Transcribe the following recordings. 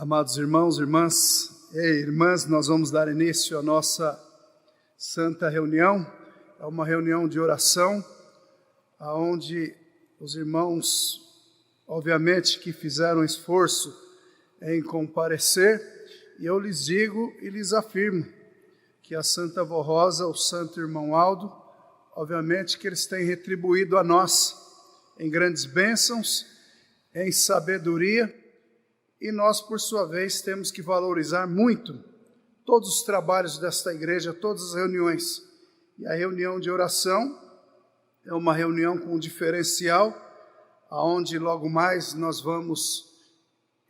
Amados irmãos, irmãs, nós vamos dar início à nossa santa reunião. É uma reunião de oração, onde os irmãos, obviamente, que fizeram esforço em comparecer, e eu lhes digo e lhes afirmo que a Santa Avó Rosa, o Santo Irmão Aldo, obviamente que eles têm retribuído a nós em grandes bênçãos, em sabedoria. E nós, por sua vez, temos que valorizar muito todos os trabalhos desta igreja, todas as reuniões. E a reunião de oração é uma reunião com um diferencial, onde logo mais nós vamos,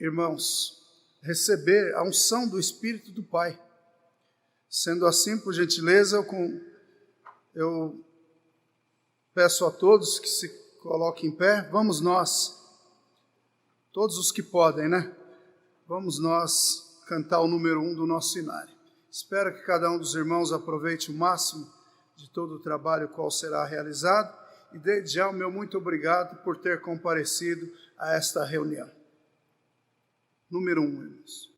irmãos, receber a unção do Espírito do Pai. Sendo assim, por gentileza, eu peço a todos que se coloquem em pé. Vamos nós, todos os que podem, né? Vamos nós cantar o número 1 do nosso cenário. Espero que cada um dos irmãos aproveite o máximo de todo o trabalho qual será realizado. E desde já o meu muito obrigado por ter comparecido a esta reunião. Número 1, irmãos.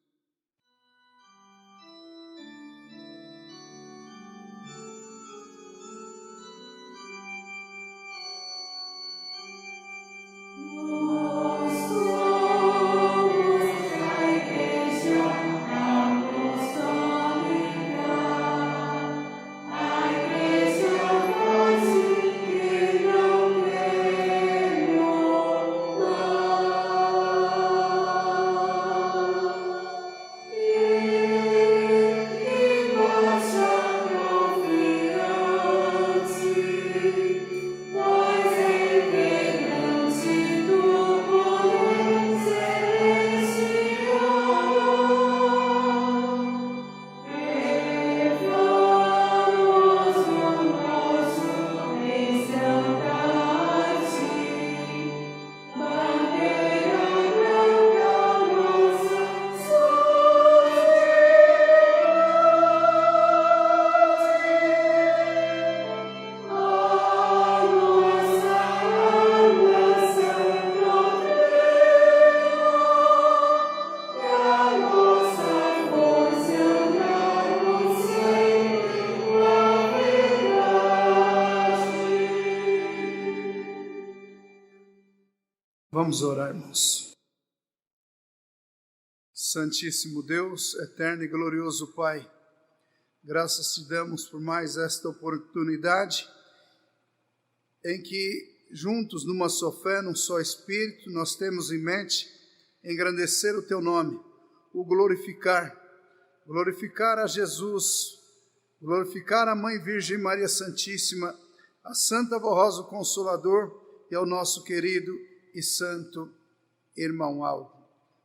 Vamos orar, irmãos. Santíssimo Deus, eterno e glorioso Pai, graças te damos por mais esta oportunidade em que, juntos numa só fé, num só Espírito, nós temos em mente engrandecer o Teu nome, o glorificar a Jesus, glorificar a Mãe Virgem Maria Santíssima, a Santa Avó Rosa, o Consolador, e ao nosso querido e santo Irmão Aldo.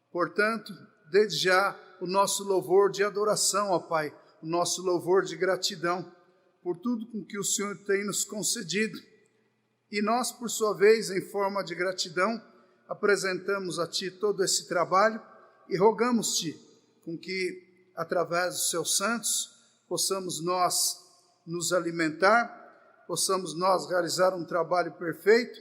Portanto, desde já, o nosso louvor de adoração, ó Pai, o nosso louvor de gratidão por tudo com que o Senhor tem nos concedido. E nós, por sua vez, em forma de gratidão, apresentamos a Ti todo esse trabalho e rogamos-Te com que, através dos Seus santos, possamos nós nos alimentar, possamos nós realizar um trabalho perfeito,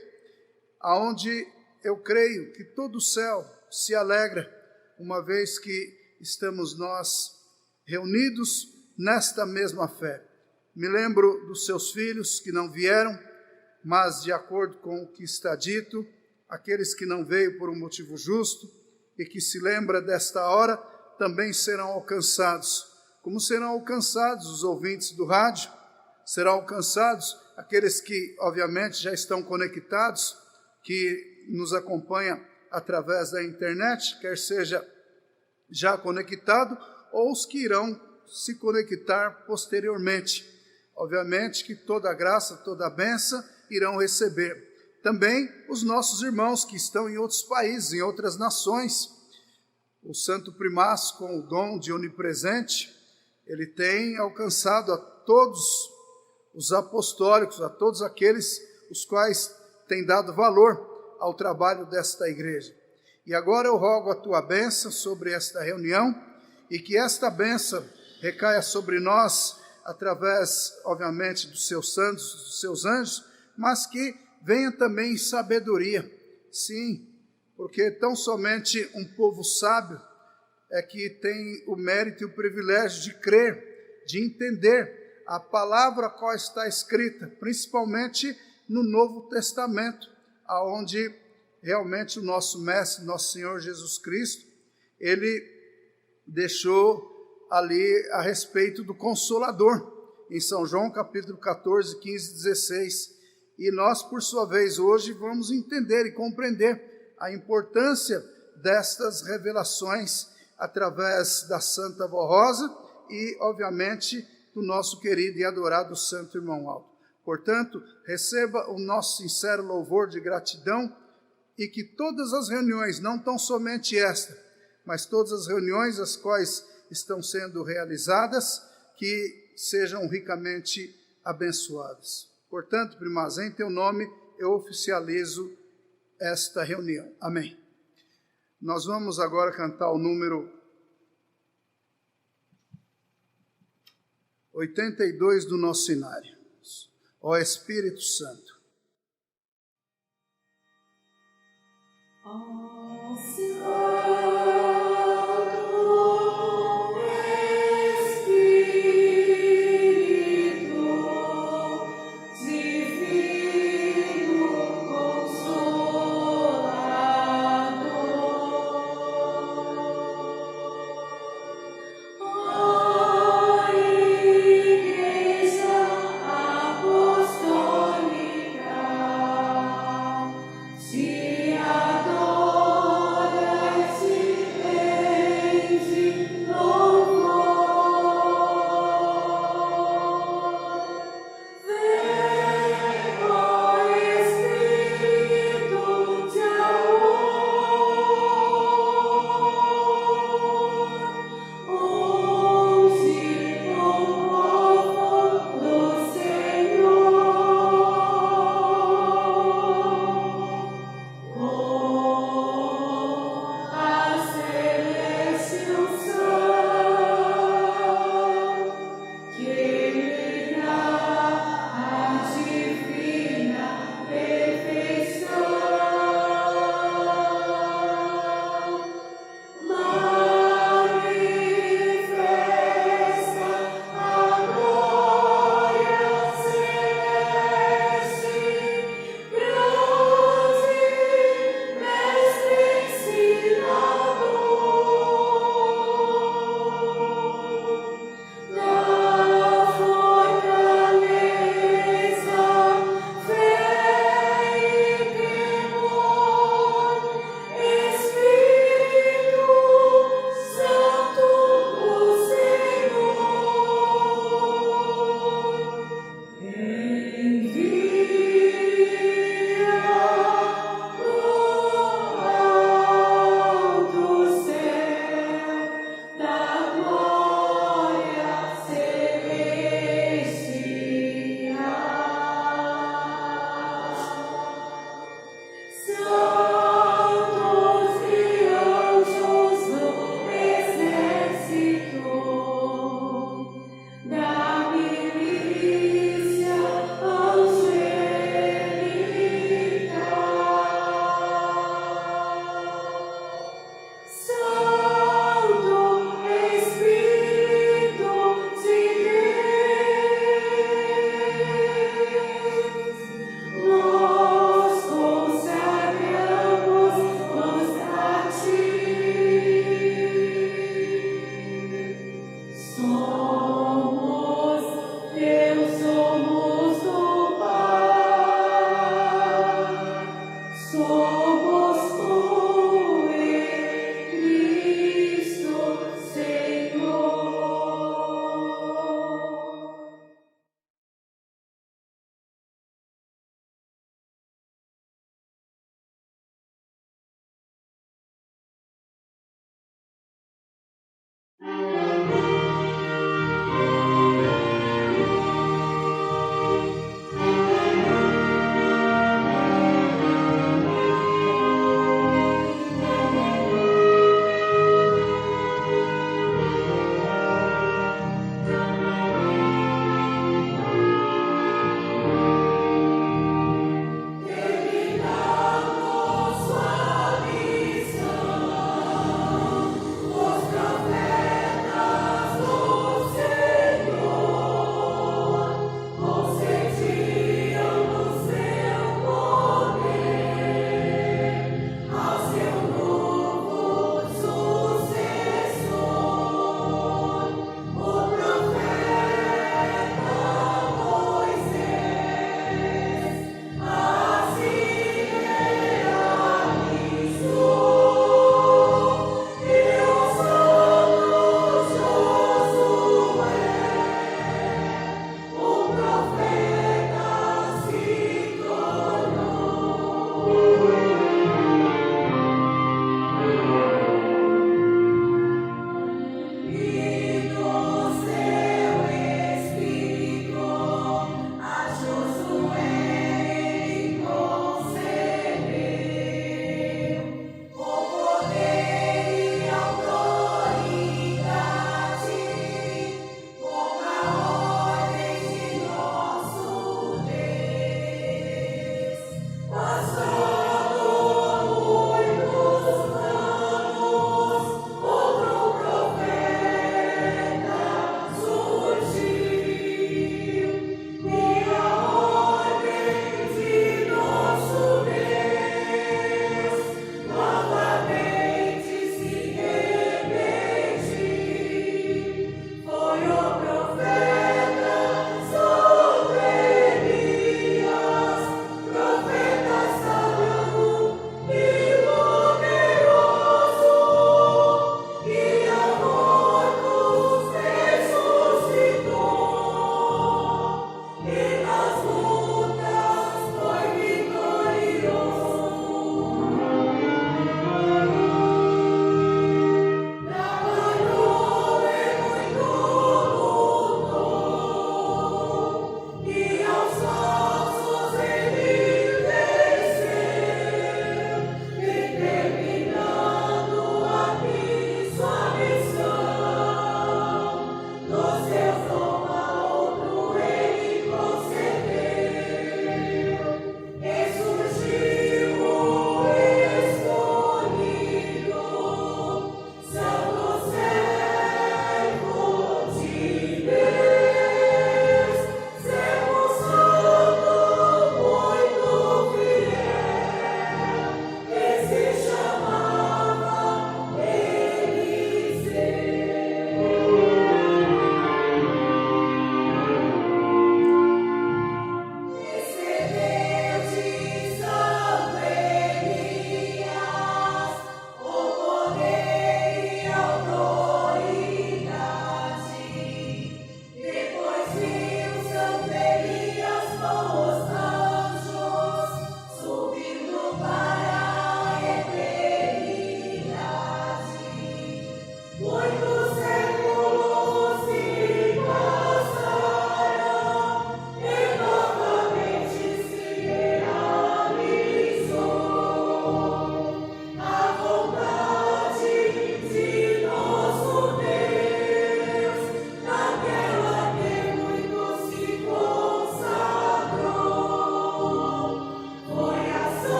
aonde eu creio que todo o céu se alegra, uma vez que estamos nós reunidos nesta mesma fé. Me lembro dos seus filhos que não vieram, mas de acordo com o que está dito, aqueles que não veio por um motivo justo e que se lembra desta hora, também serão alcançados. Como serão alcançados os ouvintes do rádio, serão alcançados aqueles que, obviamente, já estão conectados, que nos acompanham através da internet, quer seja já conectado, ou os que irão se conectar posteriormente. Obviamente que toda a graça, toda a bênção irão receber. Também os nossos irmãos que estão em outros países, em outras nações. O Santo Primaz, com o dom de onipresente, ele tem alcançado a todos os apostólicos, a todos aqueles os quais têm dado valor ao trabalho desta igreja. E agora eu rogo a tua bênção sobre esta reunião, e que esta bênção recaia sobre nós, através, obviamente, dos seus santos, dos seus anjos, mas que venha também sabedoria. Sim, porque tão somente um povo sábio é que tem o mérito e o privilégio de crer, de entender a palavra qual está escrita, principalmente no Novo Testamento, aonde realmente o nosso Mestre, nosso Senhor Jesus Cristo, ele deixou ali a respeito do Consolador, em São João capítulo 14, 15 e 16. E nós, por sua vez, hoje vamos entender e compreender a importância destas revelações através da Santa Vó Rosa e, obviamente, do nosso querido e adorado Santo Irmão Aldo. Portanto, receba o nosso sincero louvor de gratidão, e que todas as reuniões, não tão somente esta, mas todas as reuniões as quais estão sendo realizadas, que sejam ricamente abençoadas. Portanto, Primaz, em teu nome eu oficializo esta reunião. Amém. Nós vamos agora cantar o número 82 do nosso cenário. Ó Espírito Santo. Ó Senhor. Te adoro.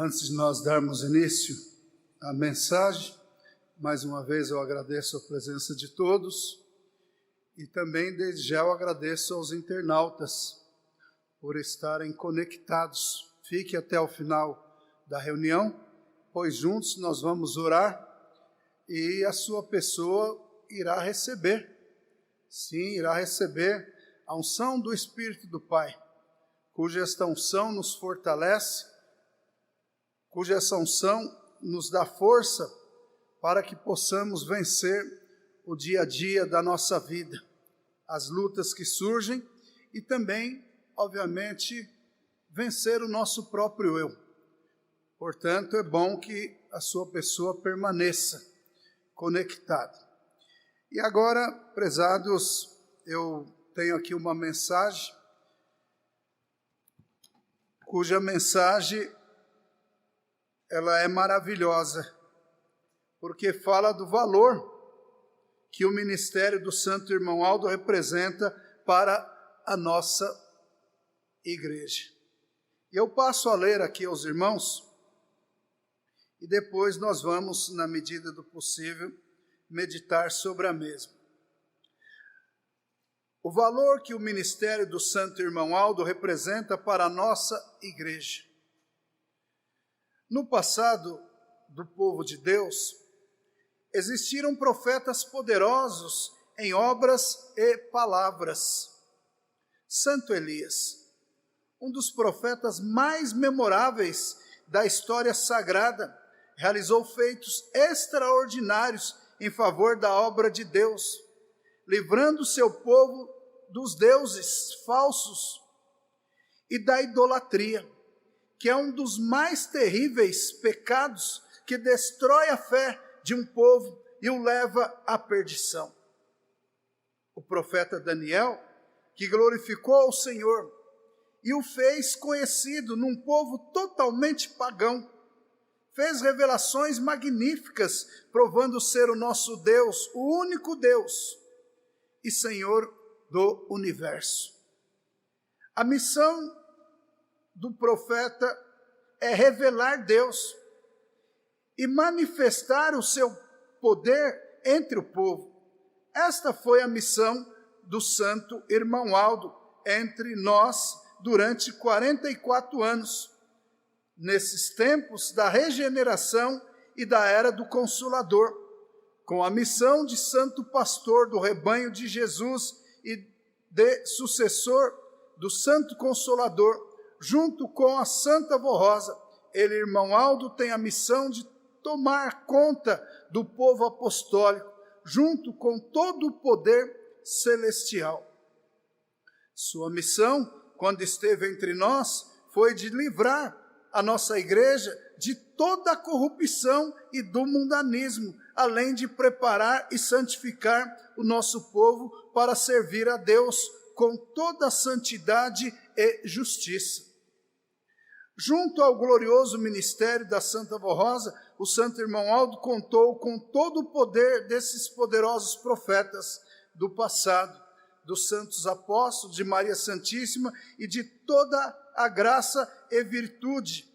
Antes de nós darmos início à mensagem, mais uma vez eu agradeço a presença de todos e também desde já eu agradeço aos internautas por estarem conectados. Fique até o final da reunião, pois juntos nós vamos orar e a sua pessoa irá receber, sim, irá receber a unção do Espírito do Pai, cuja esta unção nos fortalece, cuja essa unção nos dá força para que possamos vencer o dia a dia da nossa vida, as lutas que surgem e também, obviamente, vencer o nosso próprio eu. Portanto, é bom que a sua pessoa permaneça conectada. E agora, prezados, eu tenho aqui uma mensagem, cuja mensagem ela é maravilhosa, porque fala do valor que o ministério do Santo Irmão Aldo representa para a nossa igreja. E eu passo a ler aqui aos irmãos, e depois nós vamos, na medida do possível, meditar sobre a mesma. O valor que o ministério do Santo Irmão Aldo representa para a nossa igreja. No passado do povo de Deus, existiram profetas poderosos em obras e palavras. Santo Elias, um dos profetas mais memoráveis da história sagrada, realizou feitos extraordinários em favor da obra de Deus, livrando seu povo dos deuses falsos e da idolatria, que é um dos mais terríveis pecados que destrói a fé de um povo e o leva à perdição. O profeta Daniel, que glorificou ao Senhor e o fez conhecido num povo totalmente pagão, fez revelações magníficas, provando ser o nosso Deus, o único Deus e Senhor do universo. A missão do profeta é revelar Deus e manifestar o seu poder entre o povo. Esta foi a missão do Santo Irmão Aldo entre nós durante 44 anos, nesses tempos da regeneração e da era do Consolador, com a missão de santo pastor do rebanho de Jesus e de sucessor do Santo Consolador, junto com a Santa Avó Rosa. Ele, Irmão Aldo, tem a missão de tomar conta do povo apostólico, junto com todo o poder celestial. Sua missão, quando esteve entre nós, foi de livrar a nossa igreja de toda a corrupção e do mundanismo, além de preparar e santificar o nosso povo para servir a Deus com toda a santidade e justiça. Junto ao glorioso ministério da Santa Avó Rosa, o Santo Irmão Aldo contou com todo o poder desses poderosos profetas do passado, dos santos apóstolos, de Maria Santíssima e de toda a graça e virtude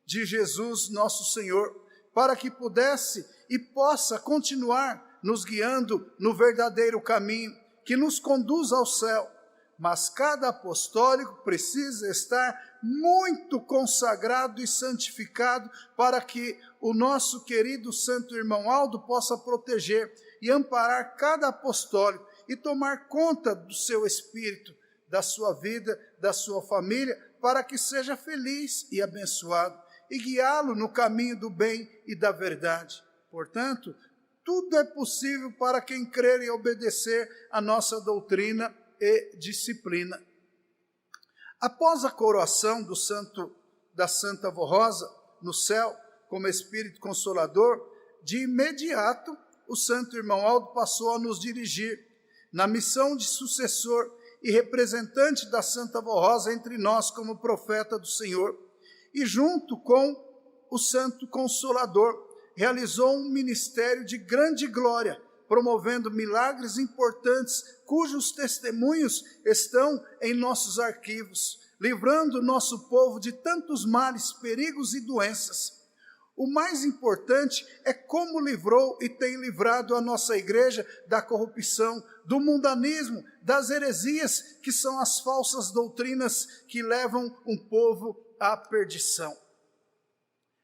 de Jesus nosso Senhor, para que pudesse e possa continuar nos guiando no verdadeiro caminho, que nos conduz ao céu. Mas cada apostólico precisa estar muito consagrado e santificado para que o nosso querido Santo Irmão Aldo possa proteger e amparar cada apostólico e tomar conta do seu espírito, da sua vida, da sua família, para que seja feliz e abençoado e guiá-lo no caminho do bem e da verdade. Portanto, tudo é possível para quem crer e obedecer a nossa doutrina e disciplina. Após a coroação da Santa Avó Rosa no céu, como Espírito Consolador, de imediato o Santo Irmão Aldo passou a nos dirigir na missão de sucessor e representante da Santa Avó Rosa entre nós como profeta do Senhor. E junto com o Santo Consolador, realizou um ministério de grande glória, promovendo milagres importantes, cujos testemunhos estão em nossos arquivos, livrando o nosso povo de tantos males, perigos e doenças. O mais importante é como livrou e tem livrado a nossa igreja da corrupção, do mundanismo, das heresias, que são as falsas doutrinas que levam um povo à perdição.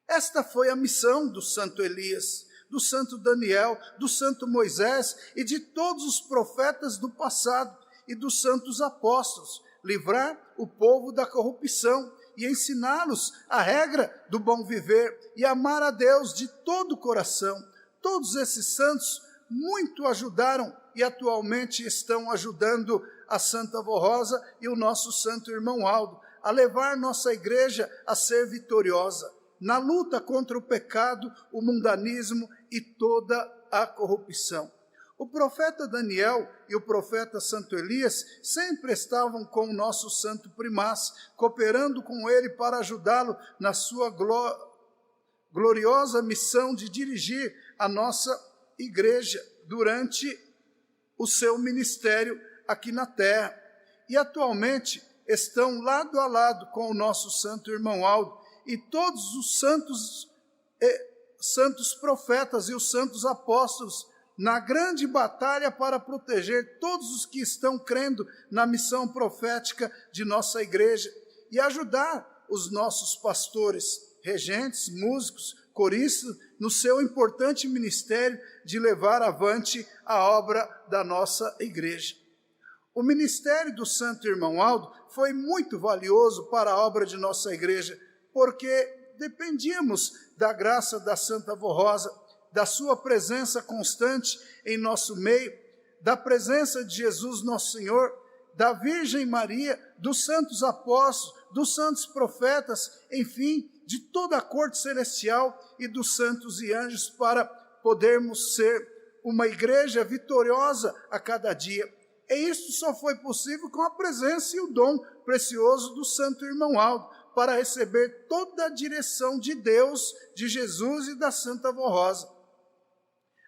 Esta foi a missão do santo Elias, do santo Daniel, do santo Moisés e de todos os profetas do passado e dos santos apóstolos, livrar o povo da corrupção e ensiná-los a regra do bom viver e amar a Deus de todo o coração. Todos esses santos muito ajudaram e atualmente estão ajudando a Santa Avó Rosa e o nosso santo irmão Aldo a levar nossa igreja a ser vitoriosa na luta contra o pecado, o mundanismo e toda a corrupção. O profeta Daniel e o profeta Santo Elias sempre estavam com o nosso santo primaz, cooperando com ele para ajudá-lo na sua gloriosa missão de dirigir a nossa igreja durante o seu ministério aqui na terra. E atualmente estão lado a lado com o nosso santo irmão Aldo e todos os santos profetas e os santos apóstolos na grande batalha para proteger todos os que estão crendo na missão profética de nossa igreja e ajudar os nossos pastores, regentes, músicos, coristas, no seu importante ministério de levar avante a obra da nossa igreja. O ministério do santo irmão Aldo foi muito valioso para a obra de nossa igreja, porque dependíamos da graça da Santa Avó Rosa, da sua presença constante em nosso meio, da presença de Jesus nosso Senhor, da Virgem Maria, dos santos apóstolos, dos santos profetas, enfim, de toda a corte celestial e dos santos e anjos para podermos ser uma igreja vitoriosa a cada dia. E isso só foi possível com a presença e o dom precioso do santo irmão Aldo, para receber toda a direção de Deus, de Jesus e da Santa Avó Rosa.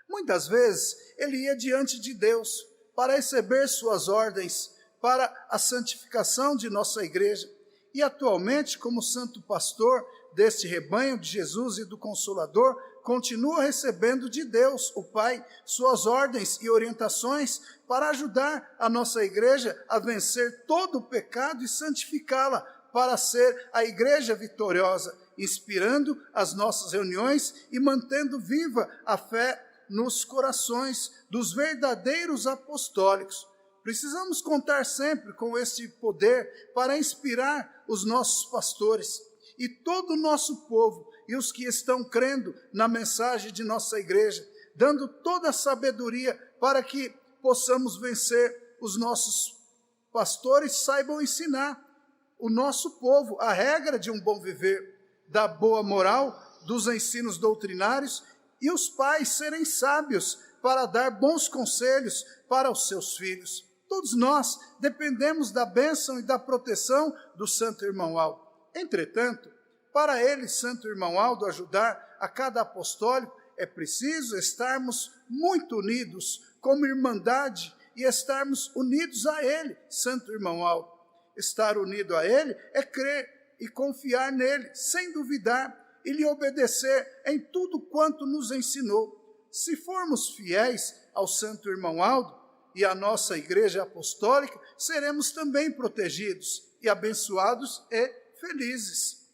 Muitas vezes ele ia diante de Deus para receber suas ordens para a santificação de nossa igreja. E atualmente, como santo pastor deste rebanho de Jesus e do Consolador, continua recebendo de Deus, o Pai, suas ordens e orientações para ajudar a nossa igreja a vencer todo o pecado e santificá-la para ser a igreja vitoriosa, inspirando as nossas reuniões e mantendo viva a fé nos corações dos verdadeiros apostólicos. Precisamos contar sempre com este poder para inspirar os nossos pastores e todo o nosso povo e os que estão crendo na mensagem de nossa igreja, dando toda a sabedoria para que possamos vencer. Os nossos pastores saibam ensinar o nosso povo a regra de um bom viver, da boa moral, dos ensinos doutrinários, e os pais serem sábios para dar bons conselhos para os seus filhos. Todos nós dependemos da bênção e da proteção do santo irmão Aldo. Entretanto, para ele, santo irmão Aldo, ajudar a cada apostólico, é preciso estarmos muito unidos como irmandade e estarmos unidos a ele, santo irmão Aldo. Estar unido a ele é crer e confiar nele, sem duvidar, e lhe obedecer em tudo quanto nos ensinou. Se formos fiéis ao santo irmão Aldo e à nossa igreja apostólica, seremos também protegidos e abençoados e felizes.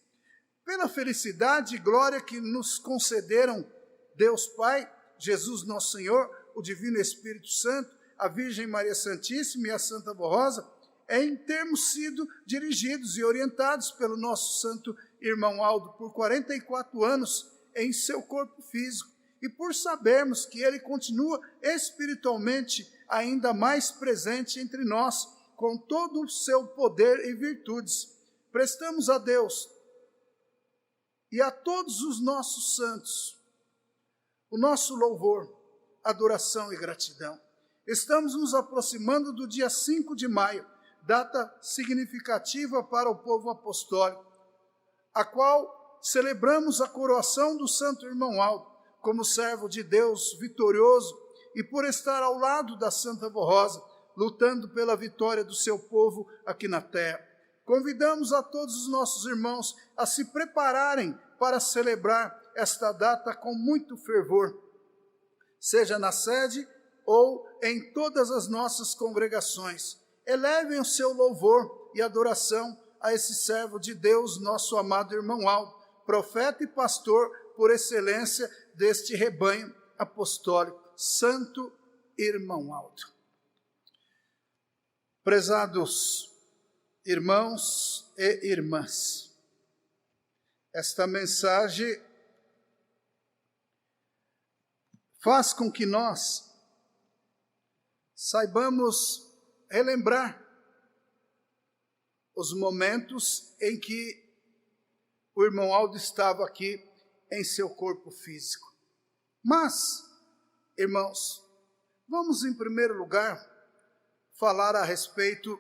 Pela felicidade e glória que nos concederam Deus Pai, Jesus nosso Senhor, o Divino Espírito Santo, a Virgem Maria Santíssima e a Santa Avó Rosa, em termos sido dirigidos e orientados pelo nosso santo irmão Aldo por 44 anos em seu corpo físico, e por sabermos que ele continua espiritualmente ainda mais presente entre nós, com todo o seu poder e virtudes. Prestamos a Deus e a todos os nossos santos o nosso louvor, adoração e gratidão. Estamos nos aproximando do dia 5 de maio, data significativa para o povo apostólico, a qual celebramos a coroação do santo irmão Aldo, como servo de Deus vitorioso, e por estar ao lado da Santa Avó Rosa, lutando pela vitória do seu povo aqui na terra. convidamos a todos os nossos irmãos a se prepararem para celebrar esta data com muito fervor, seja na sede ou em todas as nossas congregações. Elevem o seu louvor e adoração a esse servo de Deus, nosso amado irmão Aldo, profeta e pastor por excelência deste rebanho apostólico, Santo Irmão Aldo. Prezados irmãos e irmãs, esta mensagem faz com que nós saibamos relembrar os momentos em que o irmão Aldo estava aqui em seu corpo físico. Mas, irmãos, vamos em primeiro lugar falar a respeito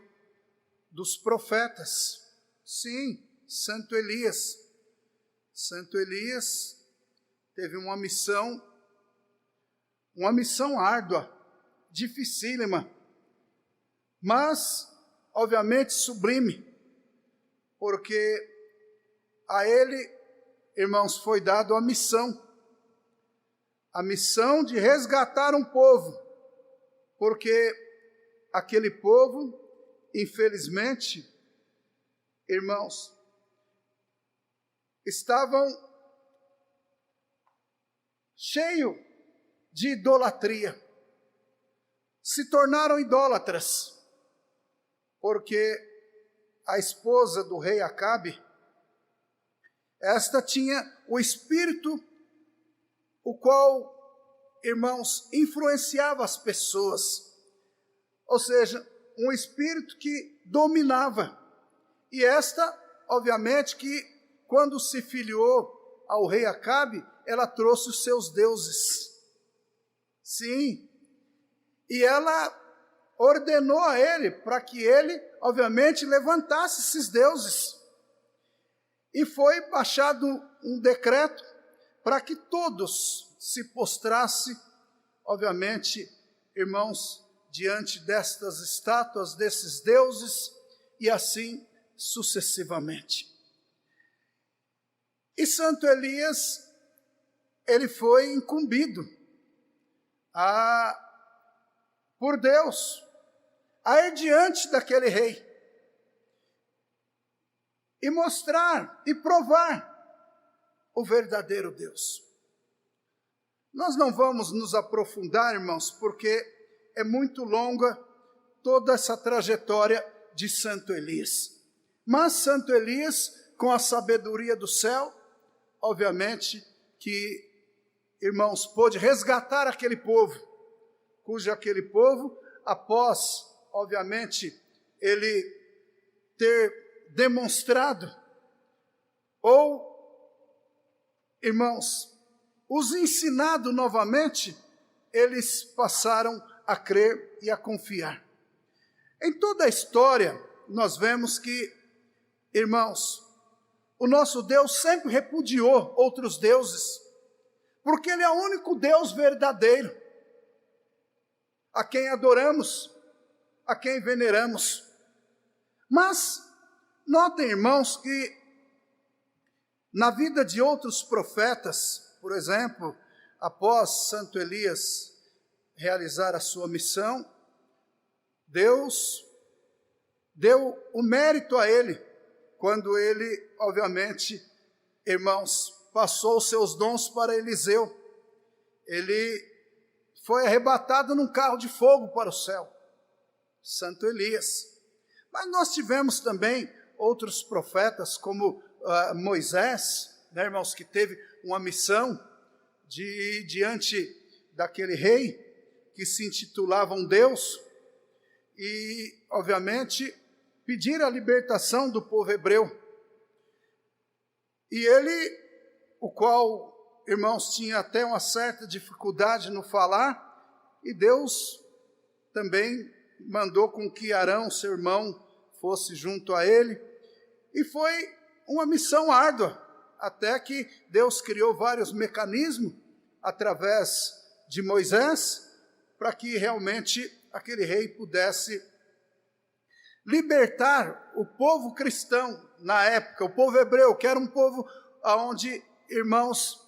dos profetas. Sim, Santo Elias. Santo Elias teve uma missão árdua, dificílima, mas, obviamente, sublime, porque a ele, irmãos, foi dado a missão de resgatar um povo, porque aquele povo, infelizmente, irmãos, estavam cheios de idolatria, se tornaram idólatras, porque a esposa do rei Acabe, esta tinha o espírito, o qual, irmãos, influenciava as pessoas, ou seja, um espírito que dominava, e esta, obviamente, que quando se filiou ao rei Acabe, ela trouxe os seus deuses. Sim, e ela ordenou a ele para que ele, obviamente, levantasse esses deuses. E foi baixado um decreto para que todos se prostrassem, obviamente, irmãos, diante destas estátuas, desses deuses, e assim sucessivamente. E Santo Elias, ele foi incumbido por Deus a ir diante daquele rei e mostrar e provar o verdadeiro Deus. Nós não vamos nos aprofundar, irmãos, porque é muito longa toda essa trajetória de Santo Elias. Mas Santo Elias, com a sabedoria do céu, obviamente que, irmãos, pôde resgatar aquele povo, aquele povo, após, obviamente, ele ter demonstrado, ou, irmãos, os ensinado novamente, eles passaram a crer e a confiar. Em toda a história, nós vemos que, irmãos, o nosso Deus sempre repudiou outros deuses, porque Ele é o único Deus verdadeiro, a quem adoramos, a quem veneramos. Mas, notem, irmãos, que na vida de outros profetas, por exemplo, após Santo Elias realizar a sua missão, Deus deu o mérito a ele, quando ele, obviamente, irmãos, passou os seus dons para Eliseu. Ele foi arrebatado num carro de fogo para o céu, Santo Elias. Mas nós tivemos também outros profetas, como Moisés, né, irmãos, que teve uma missão de diante daquele rei, que se intitulava um Deus, e, obviamente, pedir a libertação do povo hebreu. E ele, o qual, irmãos, tinha até uma certa dificuldade no falar, e Deus também mandou com que Arão, seu irmão, fosse junto a ele, e foi uma missão árdua, até que Deus criou vários mecanismos através de Moisés, para que realmente aquele rei pudesse libertar o povo cristão na época, o povo hebreu, que era um povo onde, irmãos,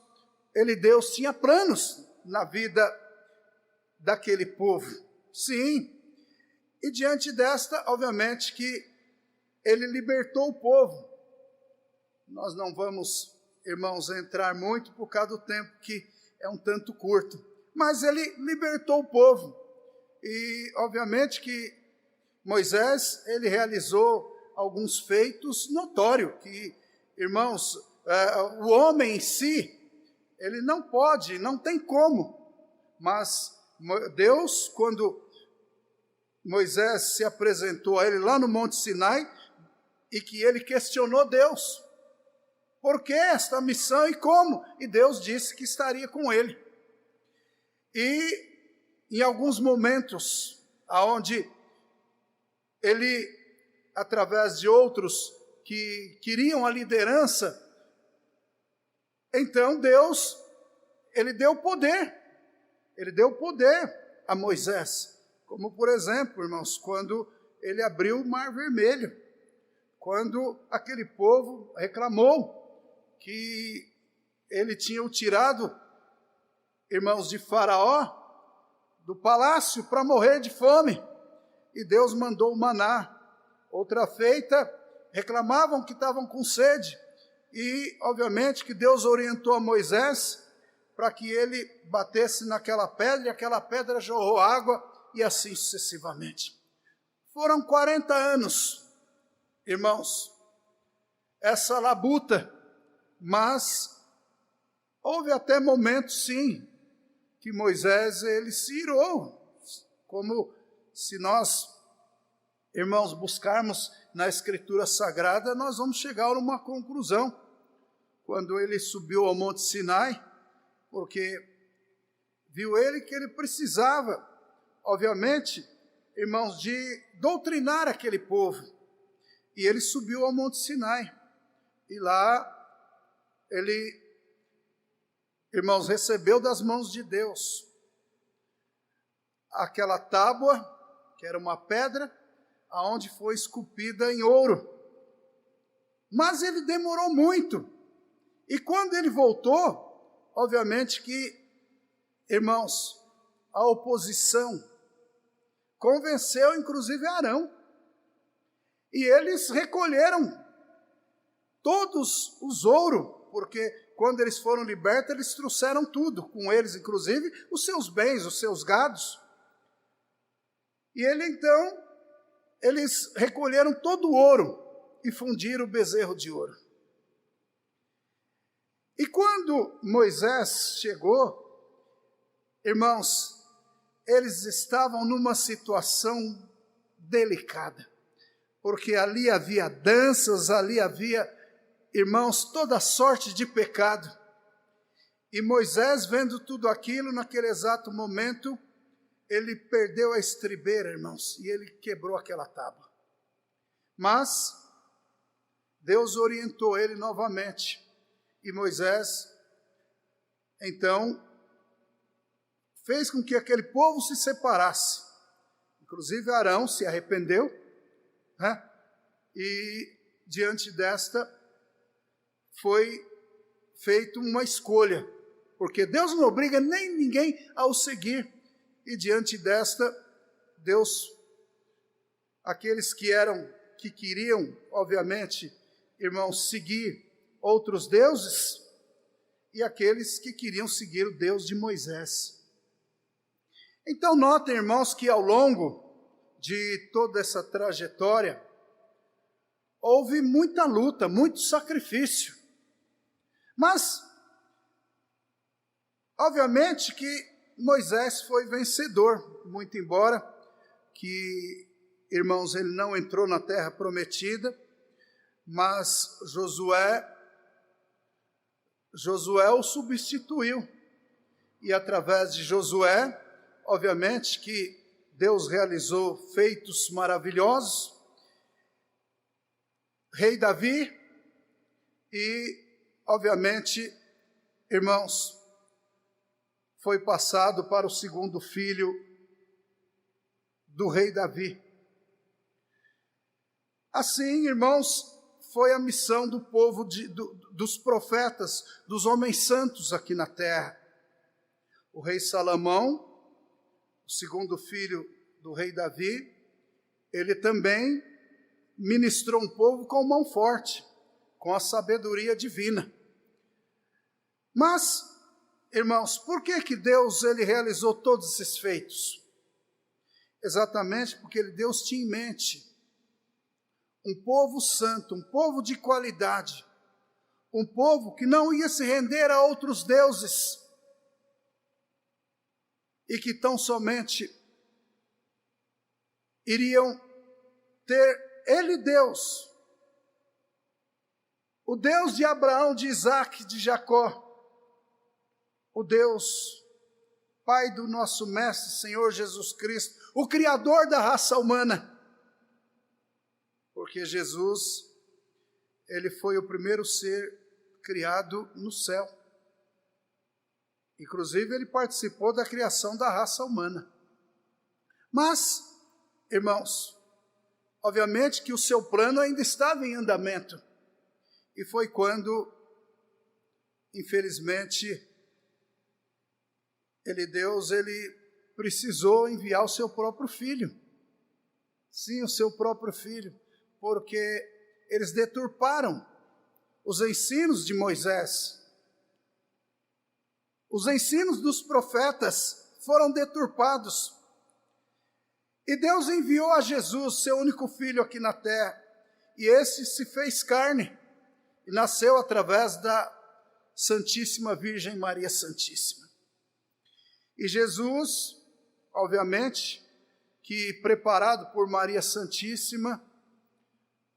Deus tinha planos na vida daquele povo. Sim, e diante desta, obviamente que ele libertou o povo. Nós não vamos, irmãos, entrar muito por causa do tempo que é um tanto curto, mas ele libertou o povo. E obviamente que Moisés, ele realizou alguns feitos notórios, que, irmãos, o homem em si, ele não pode, não tem como, mas Deus, quando Moisés se apresentou a ele lá no Monte Sinai, e que ele questionou Deus, por que esta missão e como? E Deus disse que estaria com ele. E em alguns momentos, onde ele, através de outros que queriam a liderança, então Deus, ele deu poder a Moisés, como por exemplo, irmãos, quando ele abriu o Mar Vermelho, quando aquele povo reclamou que ele tinha o tirado, irmãos, de Faraó, do palácio, para morrer de fome, e Deus mandou o maná. Outra feita, reclamavam que estavam com sede, e obviamente que Deus orientou a Moisés para que ele batesse naquela pedra, e aquela pedra jorrou água, e assim sucessivamente. Foram 40 anos, irmãos, essa labuta, mas houve até momentos, sim, que Moisés, ele se irou, como se nós, irmãos, buscarmos na Escritura Sagrada, nós vamos chegar a uma conclusão. Quando ele subiu ao Monte Sinai, porque viu ele que ele precisava, obviamente, irmãos, de doutrinar aquele povo. E ele subiu ao Monte Sinai. E lá ele, irmãos, recebeu das mãos de Deus aquela tábua, que era uma pedra, aonde foi esculpida em ouro. Mas ele demorou muito. E quando ele voltou, obviamente que, irmãos, a oposição convenceu inclusive Arão. E eles recolheram todos os ouro, porque quando eles foram libertos, eles trouxeram tudo, com eles inclusive os seus bens, os seus gados. E eles recolheram todo o ouro e fundiram o bezerro de ouro. E quando Moisés chegou, irmãos, eles estavam numa situação delicada, porque ali havia danças, ali havia, irmãos, toda sorte de pecado. E Moisés, vendo tudo aquilo, naquele exato momento, ele perdeu a estribeira, irmãos, e ele quebrou aquela tábua. Mas Deus orientou ele novamente. E Moisés, então, fez com que aquele povo se separasse. Inclusive Arão se arrependeu, né? E diante desta foi feita uma escolha, porque Deus não obriga nem ninguém a o seguir. E diante desta, Deus, aqueles que queriam, obviamente, irmãos, seguir outros deuses, e aqueles que queriam seguir o Deus de Moisés. Então notem, irmãos, que ao longo de toda essa trajetória, houve muita luta, muito sacrifício. Mas, obviamente que Moisés foi vencedor, muito embora que, irmãos, ele não entrou na terra prometida, mas Josué o substituiu. E através de Josué, obviamente que Deus realizou feitos maravilhosos. Rei Davi e, obviamente, irmãos, foi passado para o segundo filho do rei Davi. Assim, irmãos, foi a missão do povo, dos profetas, dos homens santos aqui na terra. O rei Salomão, o segundo filho do rei Davi, ele também ministrou um povo com mão forte, com a sabedoria divina. Mas, irmãos, por que Deus ele realizou todos esses feitos? Exatamente porque Deus tinha em mente um povo santo, um povo de qualidade, um povo que não ia se render a outros deuses e que tão somente iriam ter Ele Deus, o Deus de Abraão, de Isaac, de Jacó, o Deus, Pai do nosso Mestre, Senhor Jesus Cristo, o Criador da raça humana. Porque Jesus, ele foi o primeiro ser criado no céu. Inclusive, ele participou da criação da raça humana. Mas, irmãos, obviamente que o seu plano ainda estava em andamento. E foi quando, infelizmente, Deus precisou enviar o seu próprio filho. Sim, o seu próprio filho. Porque eles deturparam os ensinos de Moisés. Os ensinos dos profetas foram deturpados. E Deus enviou a Jesus, seu único filho aqui na terra. E esse se fez carne e nasceu através da Santíssima Virgem Maria Santíssima. E Jesus, obviamente, que preparado por Maria Santíssima,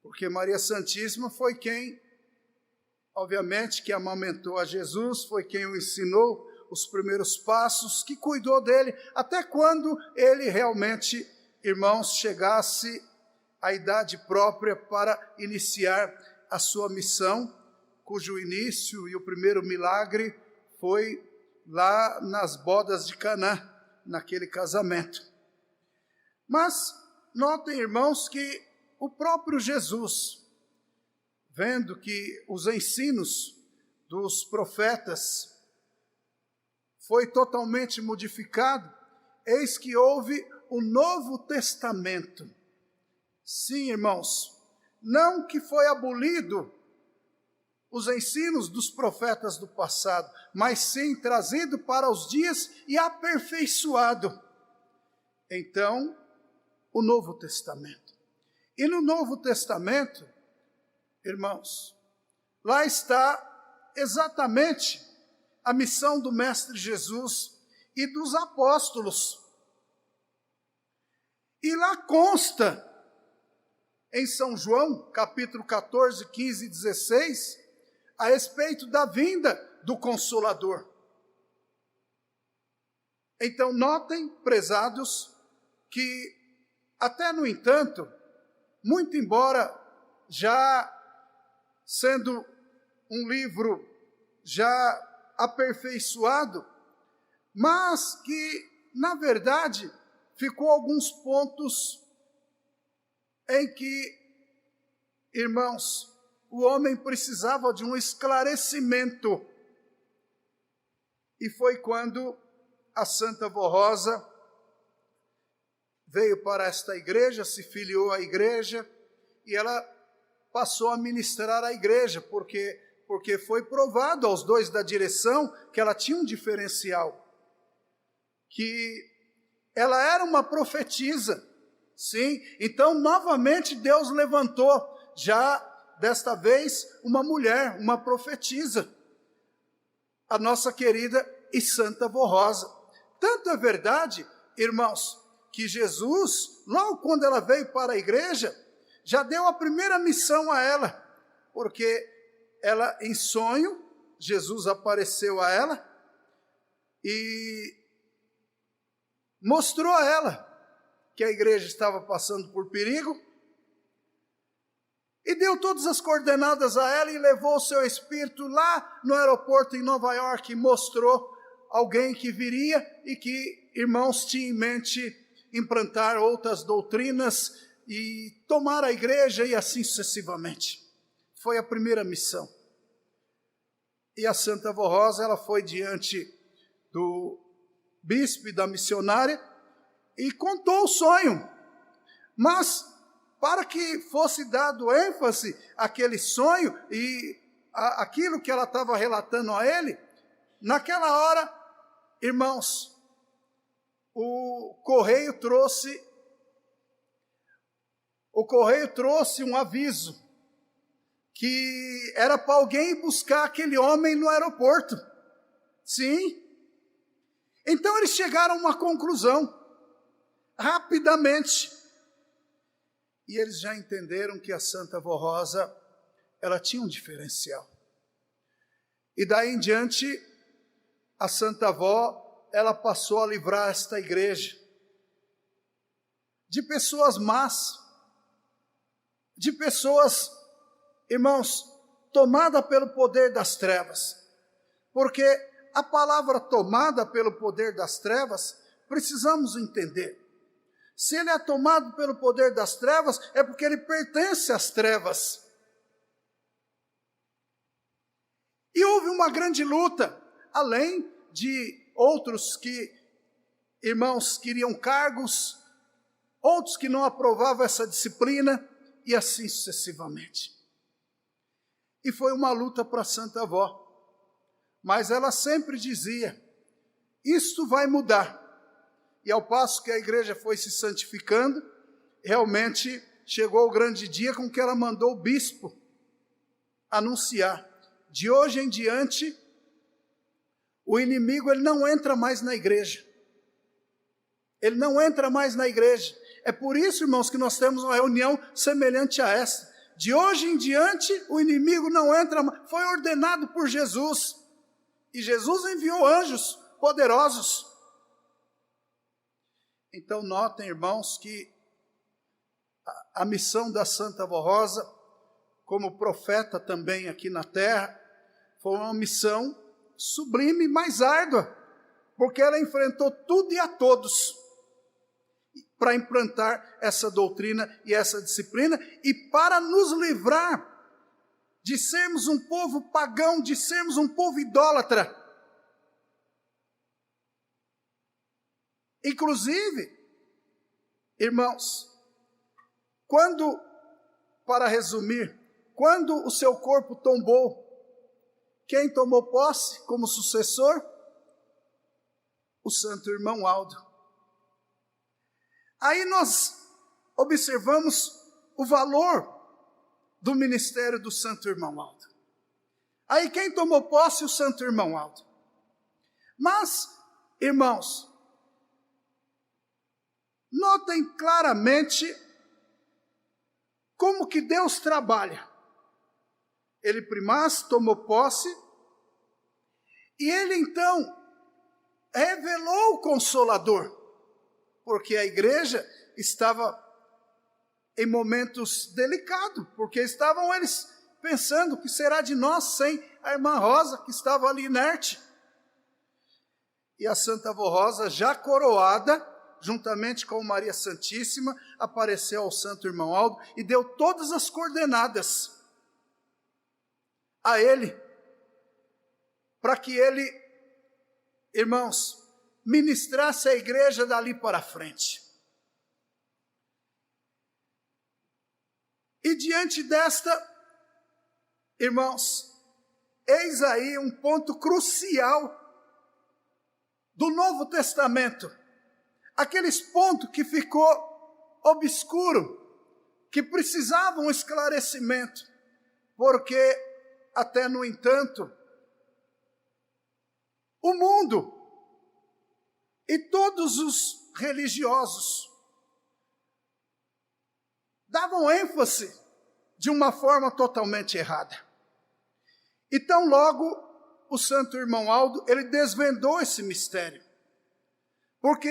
porque Maria Santíssima foi quem, obviamente, que amamentou a Jesus, foi quem o ensinou os primeiros passos, que cuidou dele, até quando ele realmente, irmãos, chegasse à idade própria para iniciar a sua missão, cujo início e o primeiro milagre foi lá nas bodas de Caná, naquele casamento. Mas notem, irmãos, que o próprio Jesus, vendo que os ensinos dos profetas foi totalmente modificado, eis que houve o Novo Testamento. Sim, irmãos, não que foi abolido os ensinos dos profetas do passado, mas sim trazido para os dias e aperfeiçoado. Então, o Novo Testamento. E no Novo Testamento, irmãos, lá está exatamente a missão do Mestre Jesus e dos apóstolos. E lá consta, em São João, capítulo 14, 15 e 16, a respeito da vinda do Consolador. Então, notem, prezados, que até no entanto, muito embora já sendo um livro já aperfeiçoado, mas que, na verdade, ficou alguns pontos em que, irmãos, o homem precisava de um esclarecimento. E foi quando a Santa Vó Rosa veio para esta igreja, se filiou à igreja, e ela passou a ministrar a igreja, porque foi provado aos dois da direção que ela tinha um diferencial, que ela era uma profetisa, sim. Então, novamente, Deus levantou, já desta vez, uma mulher, uma profetisa, a nossa querida e Santa Vó Rosa. Tanto é verdade, irmãos, que Jesus, logo quando ela veio para a igreja, já deu a primeira missão a ela, porque ela, em sonho, Jesus apareceu a ela e mostrou a ela que a igreja estava passando por perigo, e deu todas as coordenadas a ela e levou o seu espírito lá no aeroporto em Nova York e mostrou alguém que viria e que, irmãos, tinha em mente implantar outras doutrinas e tomar a igreja e assim sucessivamente. Foi a primeira missão. E a Santa Avó Rosa, ela foi diante do bispo e da missionária e contou o sonho. Mas, para que fosse dado ênfase àquele sonho e aquilo que ela estava relatando a ele, naquela hora, irmãos, o correio trouxe um aviso que era para alguém ir buscar aquele homem no aeroporto. Sim. Então eles chegaram a uma conclusão, rapidamente. E eles já entenderam que a Santa Avó Rosa, ela tinha um diferencial. E daí em diante, a Santa Avó, ela passou a livrar esta igreja de pessoas más, de pessoas, irmãos, tomada pelo poder das trevas. Porque a palavra tomada pelo poder das trevas, precisamos entender. Se ele é tomado pelo poder das trevas, é porque ele pertence às trevas. E houve uma grande luta, além de outros que, irmãos, queriam cargos, outros que não aprovavam essa disciplina, e assim sucessivamente. E foi uma luta para a Santa Avó. Mas ela sempre dizia, isto vai mudar. E ao passo que a igreja foi se santificando, realmente chegou o grande dia com que ela mandou o bispo anunciar. De hoje em diante, o inimigo ele não entra mais na igreja. Ele não entra mais na igreja. É por isso, irmãos, que nós temos uma reunião semelhante a essa. De hoje em diante, o inimigo não entra mais. Foi ordenado por Jesus. E Jesus enviou anjos poderosos. Então, notem, irmãos, que a missão da Santa Avó Rosa, como profeta também aqui na terra, foi uma missão sublime, mas árdua, porque ela enfrentou tudo e a todos para implantar essa doutrina e essa disciplina e para nos livrar de sermos um povo pagão, de sermos um povo idólatra. Inclusive, irmãos, para resumir, quando o seu corpo tombou, quem tomou posse como sucessor? O santo irmão Aldo. Aí nós observamos o valor do ministério do santo irmão Aldo. Aí quem tomou posse? O santo irmão Aldo. Mas, irmãos, notem claramente como que Deus trabalha. Ele primas tomou posse e ele então revelou o Consolador, porque a igreja estava em momentos delicados, porque estavam eles pensando o que será de nós sem a irmã Rosa, que estava ali inerte. E a Santa Avó Rosa, já coroada, juntamente com Maria Santíssima, apareceu ao santo irmão Aldo e deu todas as coordenadas a ele, para que ele, irmãos, ministrasse a igreja dali para frente. E diante desta, irmãos, eis aí um ponto crucial do Novo Testamento. Aqueles pontos que ficou obscuro, que precisavam um esclarecimento, porque até no entanto, o mundo e todos os religiosos davam ênfase de uma forma totalmente errada. Então logo o santo irmão Aldo, ele desvendou esse mistério, porque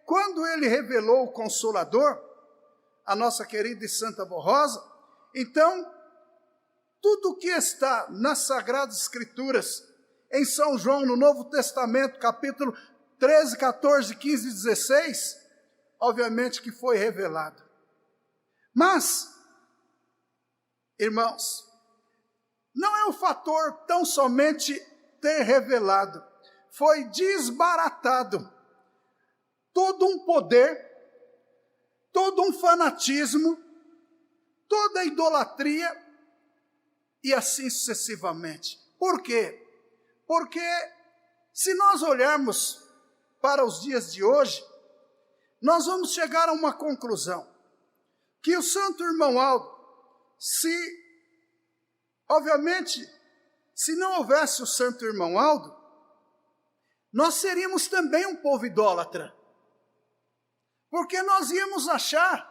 quando ele revelou o Consolador, a nossa querida e santa Avó Rosa, então tudo o que está nas Sagradas Escrituras, em São João, no Novo Testamento, capítulo 13, 14, 15 e 16, obviamente que foi revelado. Mas, irmãos, não é o fator tão somente ter revelado, foi desbaratado todo um poder, todo um fanatismo, toda a idolatria e assim sucessivamente. Por quê? Porque se nós olharmos para os dias de hoje, nós vamos chegar a uma conclusão, que o santo irmão Aldo, obviamente, se não houvesse o santo irmão Aldo, nós seríamos também um povo idólatra, porque nós íamos achar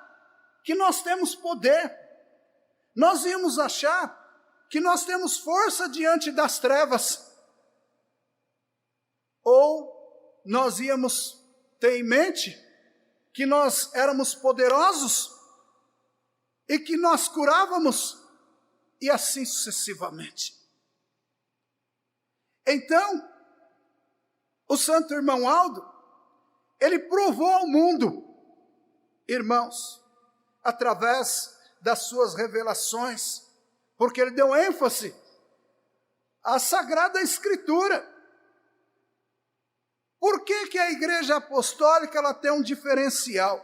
que nós temos poder, nós íamos achar que nós temos força diante das trevas, ou nós íamos ter em mente que nós éramos poderosos e que nós curávamos, e assim sucessivamente. Então, o santo irmão Aldo, ele provou ao mundo, irmãos, através das suas revelações, porque ele deu ênfase à Sagrada Escritura. Por que a Igreja Apostólica ela tem um diferencial?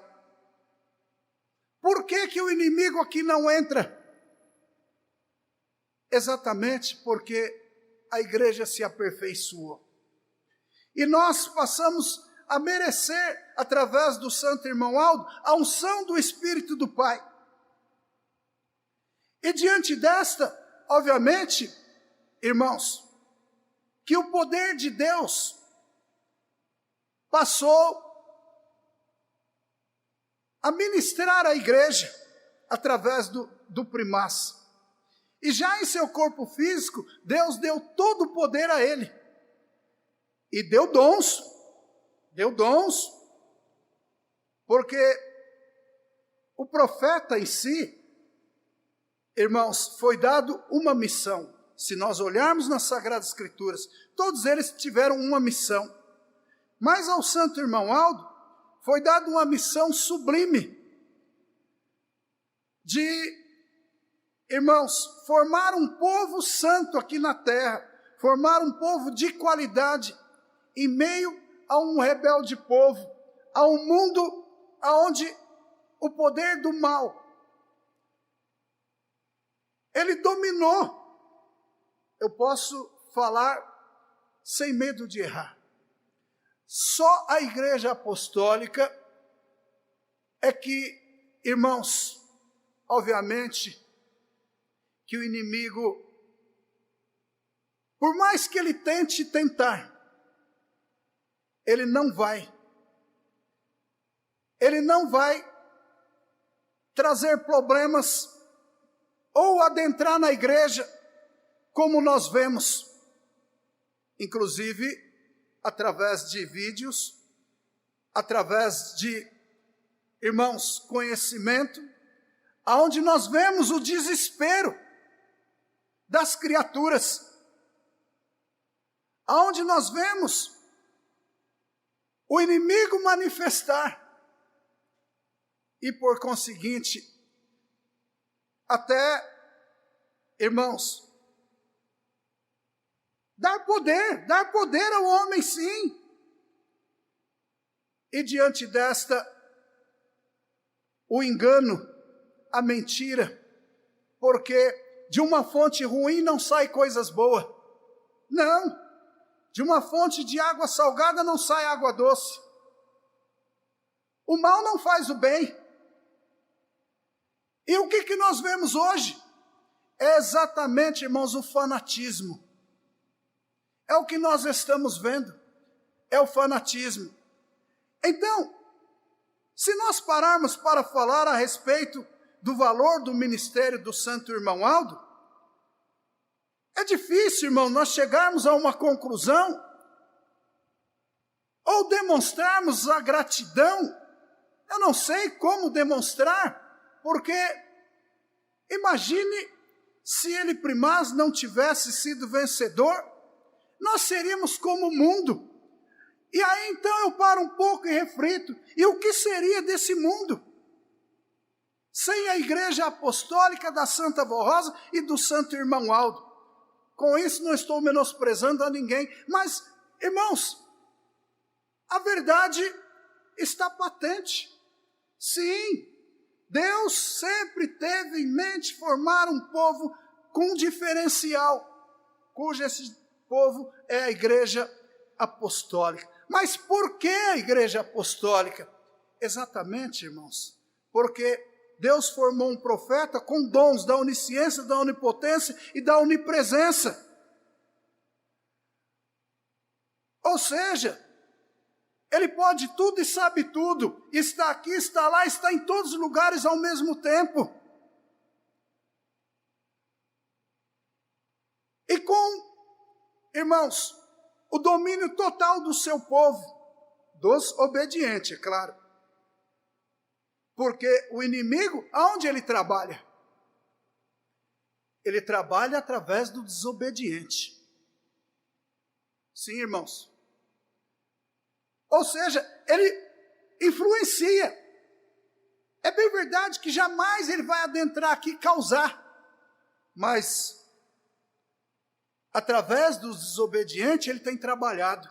Por que o inimigo aqui não entra? Exatamente porque a igreja se aperfeiçoou. E nós passamos a merecer, através do santo irmão Aldo, a unção do Espírito do Pai. E diante desta, obviamente, irmãos, que o poder de Deus passou a ministrar a igreja através do primaz. E já em seu corpo físico, Deus deu todo o poder a ele. E deu dons, porque o profeta em si, irmãos, foi dado uma missão. Se nós olharmos nas Sagradas Escrituras, todos eles tiveram uma missão. Mas ao santo irmão Aldo, foi dada uma missão sublime de, irmãos, formar um povo santo aqui na terra, formar um povo de qualidade, em meio a um rebelde povo, a um mundo onde o poder do mal, ele dominou. Eu posso falar sem medo de errar. Só a Igreja Apostólica é que, irmãos, obviamente, que o inimigo, por mais que ele tente tentar, ele não vai trazer problemas ou adentrar na igreja, como nós vemos, inclusive através de vídeos, através de, irmãos, conhecimento, aonde nós vemos o desespero das criaturas, aonde nós vemos o inimigo manifestar, e por conseguinte, até, irmãos, dar poder ao homem, sim. E diante desta, o engano, a mentira, porque de uma fonte ruim não sai coisas boas. Não, de uma fonte de água salgada não sai água doce. O mal não faz o bem. E o que nós vemos hoje? É exatamente, irmãos, o fanatismo. É o que nós estamos vendo, é o fanatismo. Então, se nós pararmos para falar a respeito do valor do ministério do santo irmão Aldo, é difícil, irmão, nós chegarmos a uma conclusão ou demonstrarmos a gratidão. Eu não sei como demonstrar, porque imagine se ele primaz não tivesse sido vencedor, nós seríamos como o mundo. E aí então eu paro um pouco e reflito, e o que seria desse mundo? sem a igreja apostólica da Santa Avó Rosa e do Santo Irmão Aldo. Com isso não estou menosprezando a ninguém, mas, irmãos, a verdade está patente. Sim, Deus sempre teve em mente formar um povo com um diferencial, cujo esse povo é a igreja apostólica. Mas por que a igreja apostólica? Exatamente, irmãos, porque Deus formou um profeta com dons da onisciência, da onipotência e da onipresença. Ou seja, ele pode tudo e sabe tudo, está aqui, está lá, está em todos os lugares ao mesmo tempo. E com, irmãos, o domínio total do seu povo, dos obedientes, é claro. Porque o inimigo, aonde ele trabalha? Ele trabalha através do desobediente. Sim, irmãos. Ou seja, ele influencia. É bem verdade que jamais ele vai adentrar aqui e causar. Mas, através dos desobedientes, ele tem trabalhado.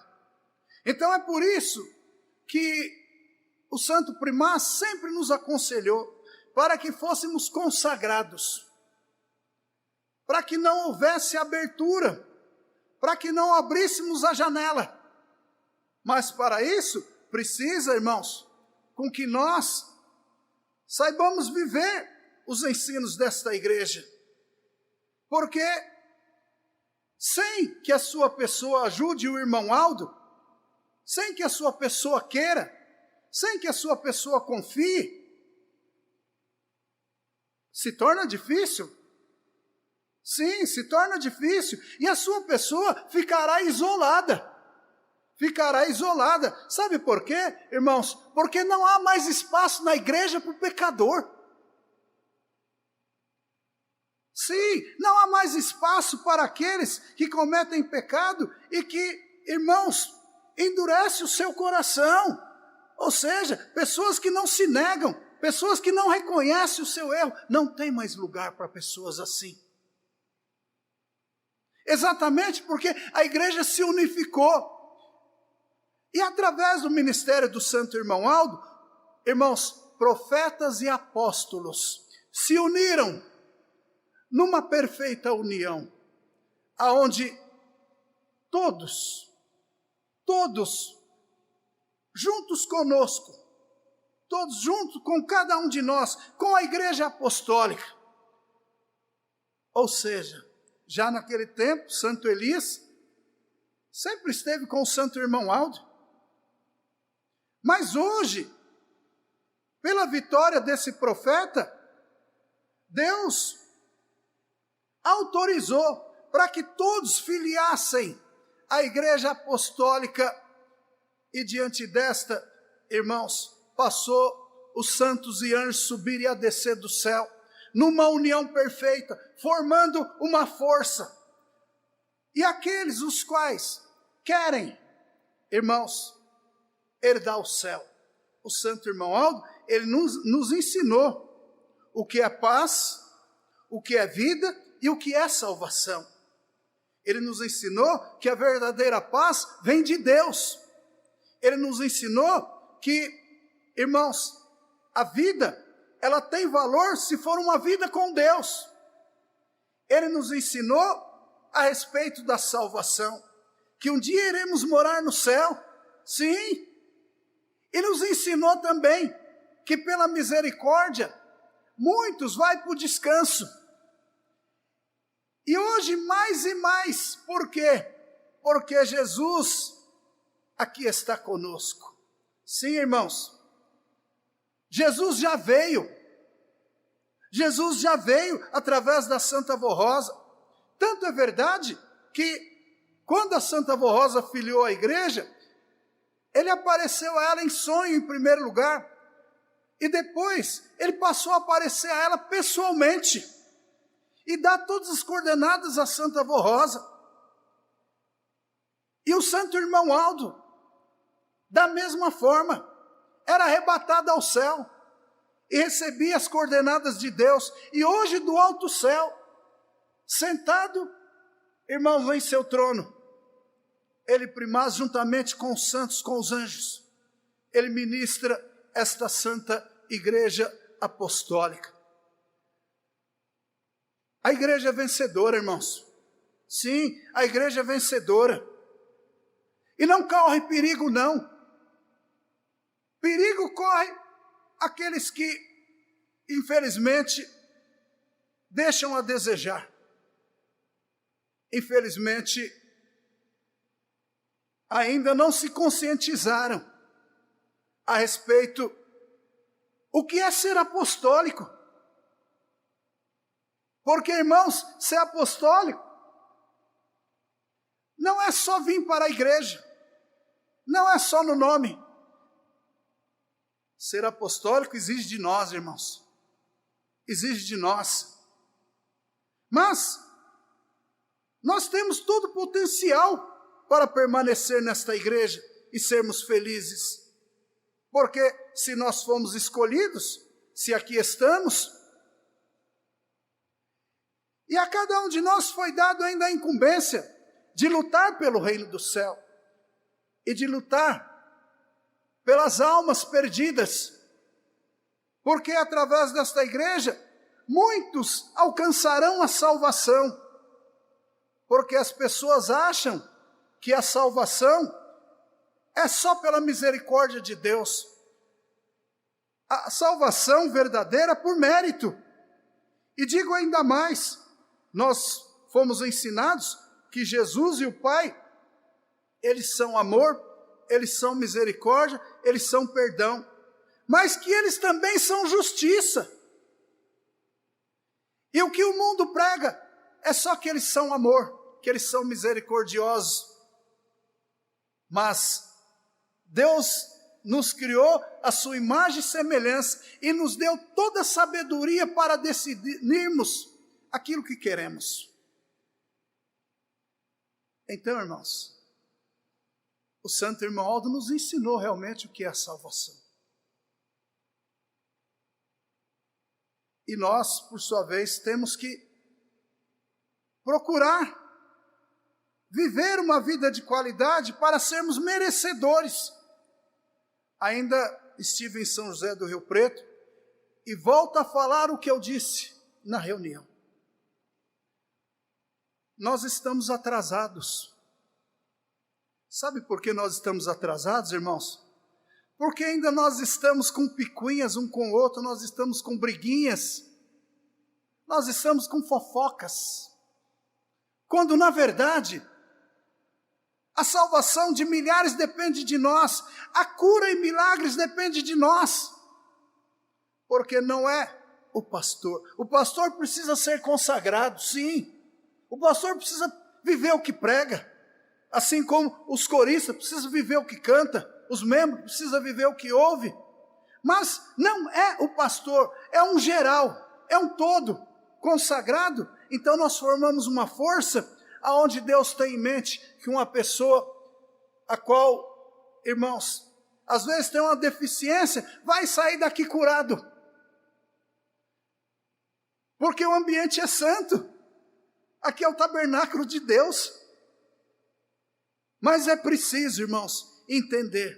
Então é por isso que o Santo Primaz sempre nos aconselhou para que fôssemos consagrados, para que não houvesse abertura, para que não abríssemos a janela. Mas para isso, precisa, irmãos, com que nós saibamos viver os ensinos desta igreja. Porque sem que a sua pessoa ajude o irmão Aldo, sem que a sua pessoa queira, sem que a sua pessoa confie, se torna difícil. Sim, se torna difícil. E a sua pessoa ficará isolada. Ficará isolada. Sabe por quê, irmãos? Porque não há mais espaço na igreja para o pecador. Sim, não há mais espaço para aqueles que cometem pecado e que, irmãos, endurece o seu coração. Ou seja, pessoas que não se negam, pessoas que não reconhecem o seu erro, não tem mais lugar para pessoas assim. Exatamente porque a igreja se unificou. E através do ministério do Santo Irmão Aldo, irmãos, profetas e apóstolos se uniram numa perfeita união, aonde todos, juntos conosco, todos juntos com cada um de nós, com a igreja apostólica. Ou seja, já naquele tempo, Santo Elias sempre esteve com o Santo Irmão Aldo. Mas hoje, pela vitória desse profeta, Deus autorizou para que todos filiassem a igreja apostólica. E diante desta, irmãos, passou os santos e anjos subir e a descer do céu, numa união perfeita, formando uma força. E aqueles os quais querem, irmãos, herdar o céu. O Santo Irmão Aldo, ele nos ensinou o que é paz, o que é vida e o que é salvação. Ele nos ensinou que a verdadeira paz vem de Deus. Ele nos ensinou que, irmãos, a vida, ela tem valor se for uma vida com Deus. Ele nos ensinou a respeito da salvação, que um dia iremos morar no céu, sim. E nos ensinou também que pela misericórdia, muitos vão para o descanso. E hoje mais e mais, por quê? Porque Jesus aqui está conosco. Sim, irmãos, Jesus já veio através da Santa Avó Rosa. Tanto é verdade que quando a Santa Avó Rosa filiou a igreja, ele apareceu a ela em sonho em primeiro lugar, e depois ele passou a aparecer a ela pessoalmente, e dá todas as coordenadas à Santa Avó Rosa. E o Santo Irmão Aldo, da mesma forma, era arrebatado ao céu, e recebi as coordenadas de Deus, e hoje do alto céu, sentado, irmãos, em seu trono, ele primaz juntamente com os santos, com os anjos, ele ministra esta santa igreja apostólica. A igreja é vencedora, irmãos. Sim, a igreja é vencedora. E não corre perigo, não. Perigo corre aqueles que, infelizmente, deixam a desejar. Infelizmente, ainda não se conscientizaram a respeito o que é ser apostólico. Porque, irmãos, ser apostólico não é só vir para a igreja, não é só no nome. Ser apostólico exige de nós, irmãos, exige de nós. Mas nós temos todo o potencial para permanecer nesta igreja e sermos felizes. Porque se nós fomos escolhidos, se aqui estamos, e a cada um de nós foi dado ainda a incumbência de lutar pelo reino do céu e de lutar pelas almas perdidas, porque através desta igreja muitos alcançarão a salvação, porque as pessoas acham que a salvação é só pela misericórdia de Deus. A salvação verdadeira por mérito. E digo ainda mais, nós fomos ensinados que Jesus e o Pai, eles são amor, eles são misericórdia, eles são perdão, mas que eles também são justiça. E o que o mundo prega é só que eles são amor, que eles são misericordiosos. Mas Deus nos criou a sua imagem e semelhança e nos deu toda a sabedoria para decidirmos aquilo que queremos. Então, irmãos, o santo irmão Aldo nos ensinou realmente o que é a salvação. E nós, por sua vez, temos que procurar viver uma vida de qualidade para sermos merecedores. Ainda estive em São José do Rio Preto e volto a falar o que eu disse na reunião. Nós estamos atrasados. Sabe por que nós estamos atrasados, irmãos? Porque ainda nós estamos com picuinhas um com o outro, nós estamos com briguinhas, nós estamos com fofocas. Quando, na verdade, a salvação de milhares depende de nós, a cura e milagres depende de nós. Porque não é o pastor. O pastor precisa ser consagrado, sim. O pastor precisa viver o que prega. Assim como os coristas precisam viver o que canta, os membros precisam viver o que ouve. Mas não é o pastor, é um geral, é um todo consagrado. Então nós formamos uma força aonde Deus tem em mente que uma pessoa a qual, irmãos, às vezes tem uma deficiência, vai sair daqui curado. Porque o ambiente é santo. Aqui é o tabernáculo de Deus. Mas é preciso, irmãos, entender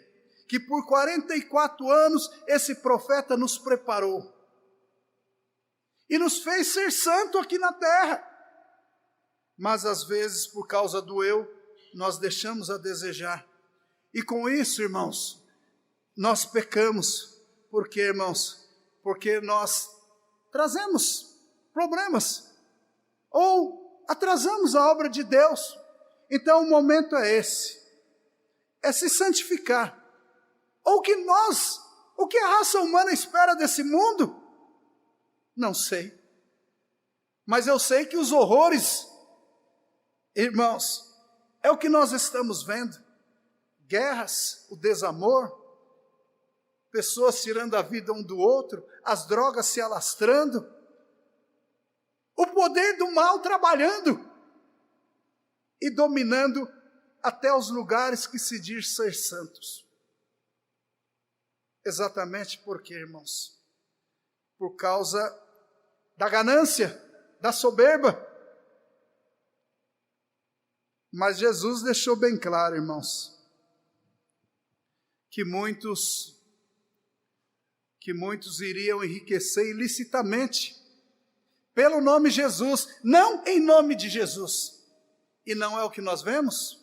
que por 44 anos esse profeta nos preparou e nos fez ser santo aqui na terra. Mas às vezes, por causa do eu, nós deixamos a desejar. E com isso, irmãos, nós pecamos. Por quê, irmãos? Porque nós trazemos problemas ou atrasamos a obra de Deus. Então o momento é esse, é se santificar. O que a raça humana espera desse mundo? Não sei. Mas eu sei que os horrores, irmãos, é o que nós estamos vendo. Guerras, o desamor, pessoas tirando a vida um do outro, as drogas se alastrando, o poder do mal trabalhando e dominando até os lugares que se diz ser santos. Exatamente porque, irmãos, por causa da ganância, da soberba. Mas Jesus deixou bem claro, irmãos, que muitos iriam enriquecer ilicitamente pelo nome Jesus, não em nome de Jesus. E não é o que nós vemos?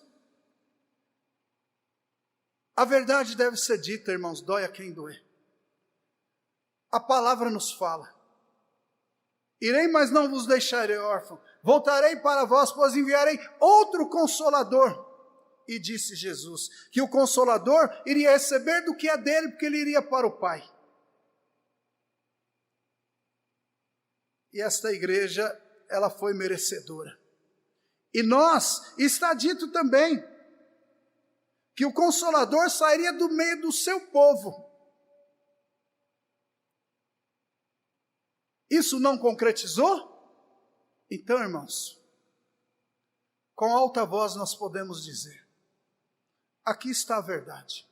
A verdade deve ser dita, irmãos, dói a quem doer. A palavra nos fala. Irei, mas não vos deixarei órfão. Voltarei para vós, pois enviarei outro Consolador. E disse Jesus que o Consolador iria receber do que é dele, porque ele iria para o Pai. E esta igreja, ela foi merecedora. E nós, está dito também, que o Consolador sairia do meio do seu povo. Isso não concretizou? Então, irmãos, com alta voz nós podemos dizer, aqui está a verdade.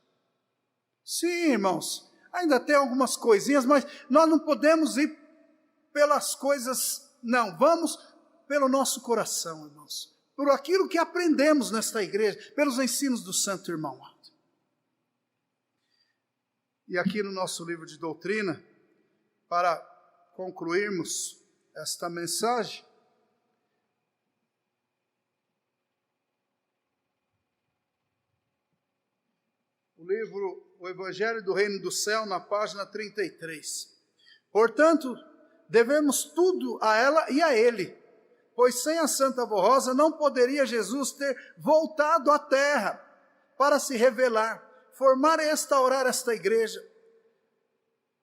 Sim, irmãos, ainda tem algumas coisinhas, mas nós não podemos ir pelas coisas, não, vamos pelo nosso coração, irmãos, por aquilo que aprendemos nesta igreja, pelos ensinos do Santo Irmão. E aqui no nosso livro de doutrina, para concluirmos esta mensagem, o Evangelho do Reino do Céu, na página 33. Portanto, devemos tudo a ela e a ele, pois sem a Santa Voz Rosa não poderia Jesus ter voltado à terra para se revelar, formar e restaurar esta igreja,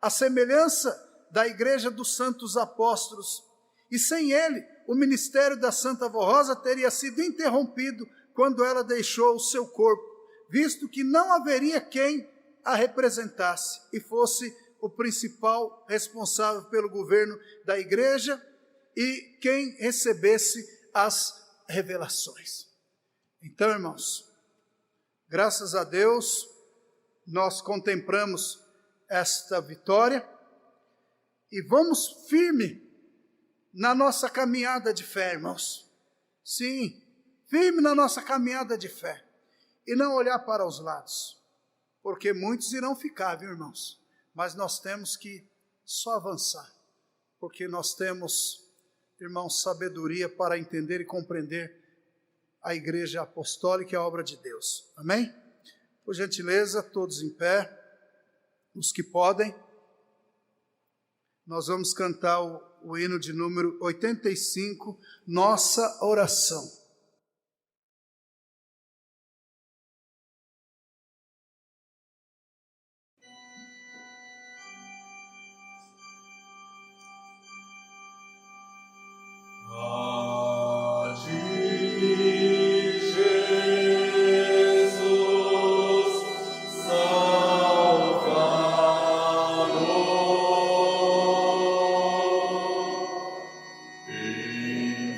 a semelhança da igreja dos santos apóstolos. E sem ele, o ministério da Santa Voz Rosa teria sido interrompido quando ela deixou o seu corpo, visto que não haveria quem a representasse e fosse o principal responsável pelo governo da igreja e quem recebesse as revelações. Então, irmãos, graças a Deus, nós contemplamos esta vitória e vamos firme na nossa caminhada de fé, irmãos. Sim, firme na nossa caminhada de fé e não olhar para os lados, porque muitos irão ficar, viu, irmãos? Mas nós temos que só avançar, porque nós temos, irmãos, sabedoria para entender e compreender a igreja apostólica e a obra de Deus. Amém? Por gentileza, todos em pé, os que podem, nós vamos cantar o hino de número 85, Nossa Oração.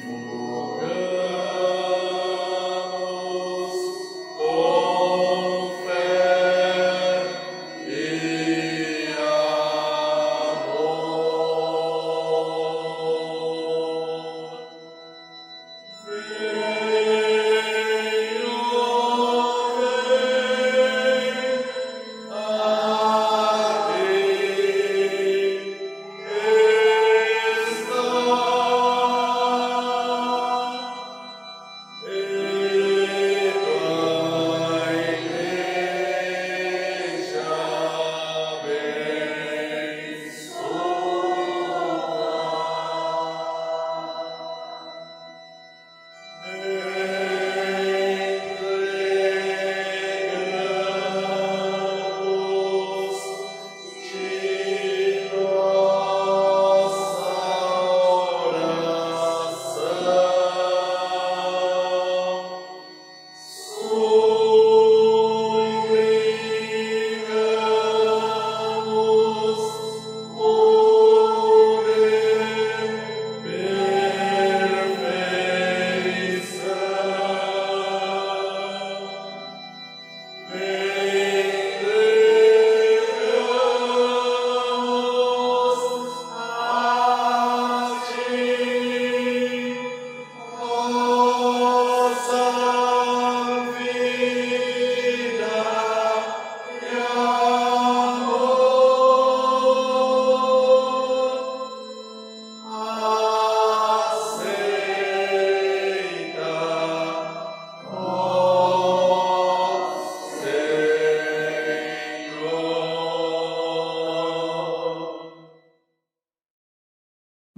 Invocamos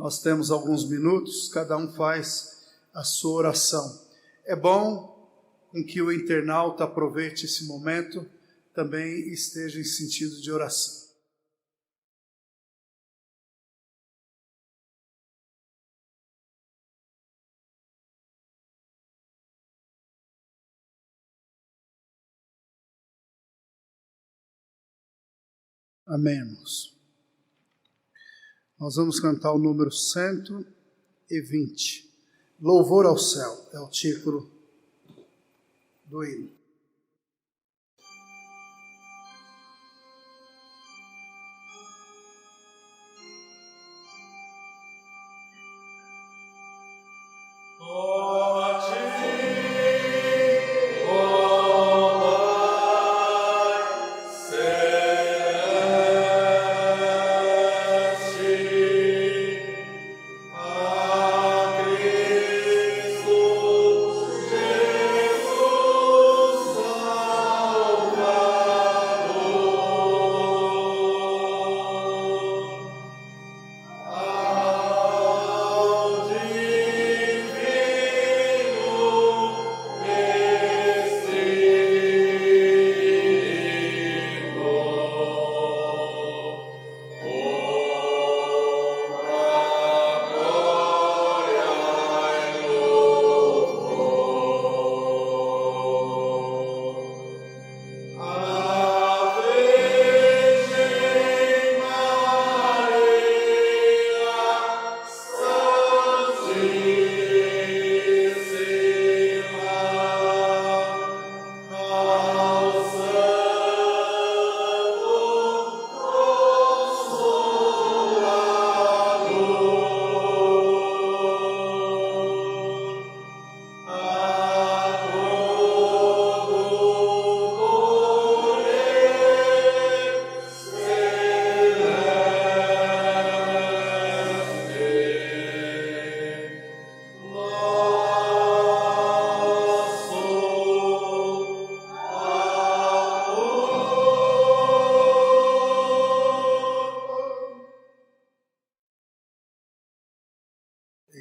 Nós temos alguns minutos, cada um faz a sua oração. É bom com que o internauta aproveite esse momento, também esteja em sentido de oração. Amém, irmãos. Nós vamos cantar o número 120. Louvor ao céu é o título do hino.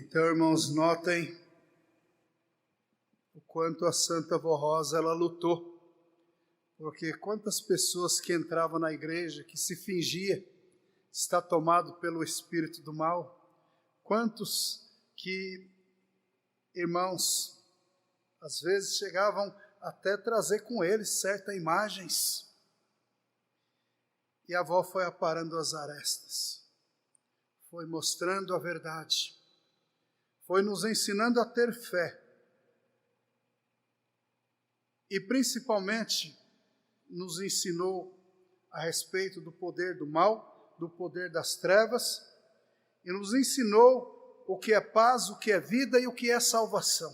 Então, irmãos, notem o quanto a Santa Vó Rosa ela lutou, porque quantas pessoas que entravam na igreja, que se fingia estar tomado pelo espírito do mal, quantos que, irmãos, às vezes chegavam até trazer com eles certas imagens, e a avó foi aparando as arestas, foi mostrando a verdade, foi nos ensinando a ter fé. E principalmente nos ensinou a respeito do poder do mal, do poder das trevas, e nos ensinou o que é paz, o que é vida e o que é salvação.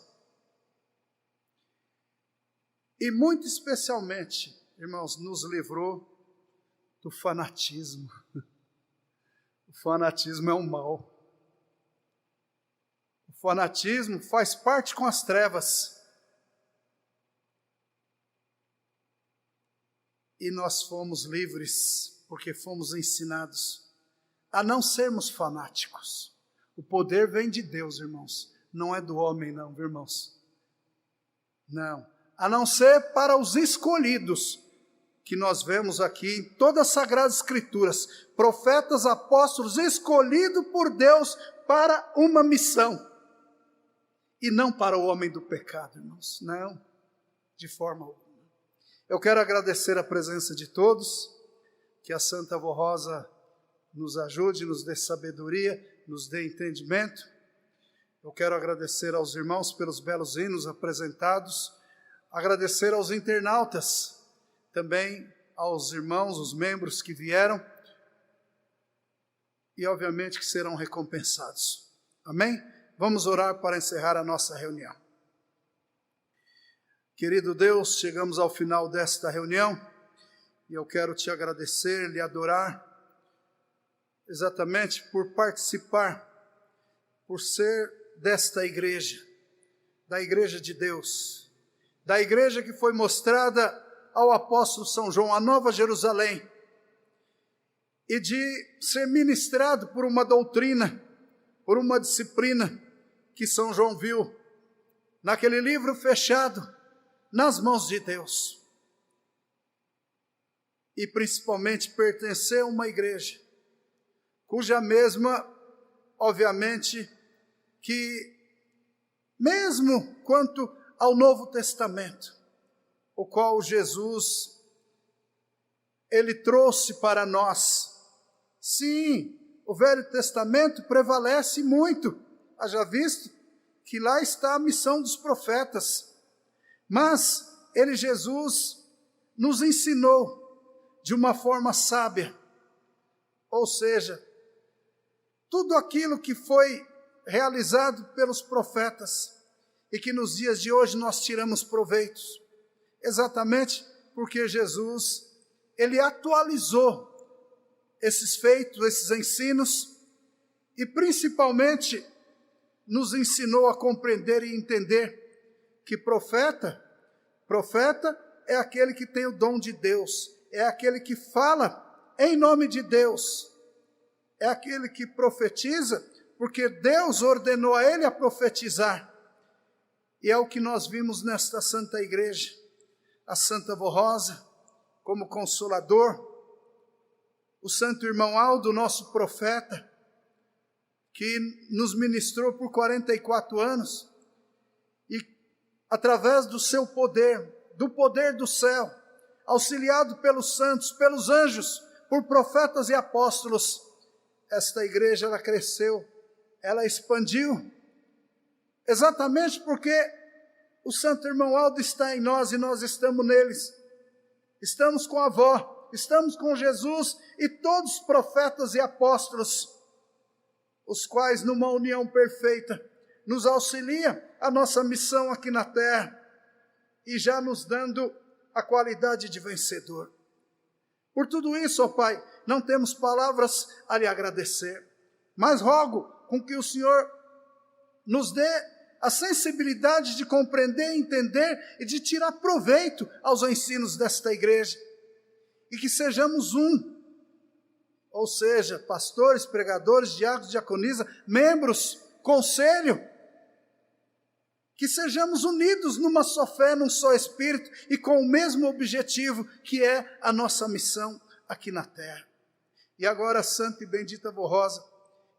E muito especialmente, irmãos, nos livrou do fanatismo. O fanatismo é um mal. O fanatismo faz parte com as trevas. E nós fomos livres, porque fomos ensinados a não sermos fanáticos. O poder vem de Deus, irmãos. Não é do homem, não, irmãos. Não. A não ser para os escolhidos, que nós vemos aqui em todas as Sagradas Escrituras. Profetas, apóstolos, escolhidos por Deus para uma missão. E não para o homem do pecado, irmãos. Não, de forma alguma. Eu quero agradecer a presença de todos, que a Santa Vó Rosa nos ajude, nos dê sabedoria, nos dê entendimento. Eu quero agradecer aos irmãos pelos belos hinos apresentados, agradecer aos internautas, também aos irmãos, os membros que vieram, e obviamente que serão recompensados. Amém? Vamos orar para encerrar a nossa reunião. Querido Deus, chegamos ao final desta reunião e eu quero te agradecer, lhe adorar, exatamente por participar, por ser desta igreja, da igreja de Deus, da igreja que foi mostrada ao apóstolo São João, a Nova Jerusalém, e de ser ministrado por uma doutrina por uma disciplina que São João viu naquele livro fechado nas mãos de Deus. E principalmente pertencer a uma igreja cuja mesma, obviamente, que mesmo quanto ao Novo Testamento, o qual Jesus, ele trouxe para nós. Sim, o Velho Testamento prevalece muito, haja visto que lá está a missão dos profetas, mas ele, Jesus, nos ensinou de uma forma sábia, ou seja, tudo aquilo que foi realizado pelos profetas e que nos dias de hoje nós tiramos proveitos, exatamente porque Jesus, ele atualizou esses feitos, esses ensinos, e principalmente nos ensinou a compreender e entender que profeta é aquele que tem o dom de Deus, é aquele que fala em nome de Deus, é aquele que profetiza, porque Deus ordenou a ele a profetizar. E é o que nós vimos nesta Santa Igreja, a Santa Vó Rosa, como consolador, o Santo Irmão Aldo, nosso profeta, que nos ministrou por 44 anos, e através do seu poder, do poder do céu, auxiliado pelos santos, pelos anjos, por profetas e apóstolos, esta igreja, ela cresceu, ela expandiu, exatamente porque o Santo Irmão Aldo está em nós e nós estamos neles. Estamos com a avó, estamos com Jesus e todos os profetas e apóstolos, os quais numa união perfeita nos auxilia a nossa missão aqui na terra e já nos dando a qualidade de vencedor. Por tudo isso, ó Pai, não temos palavras a lhe agradecer, mas rogo com que o Senhor nos dê a sensibilidade de compreender, entender e de tirar proveito aos ensinos desta igreja, e que sejamos um, ou seja, pastores, pregadores, diáconos, diaconisa, membros, conselho, que sejamos unidos numa só fé, num só espírito e com o mesmo objetivo, que é a nossa missão aqui na terra. E agora, Santa e Bendita Vó Rosa,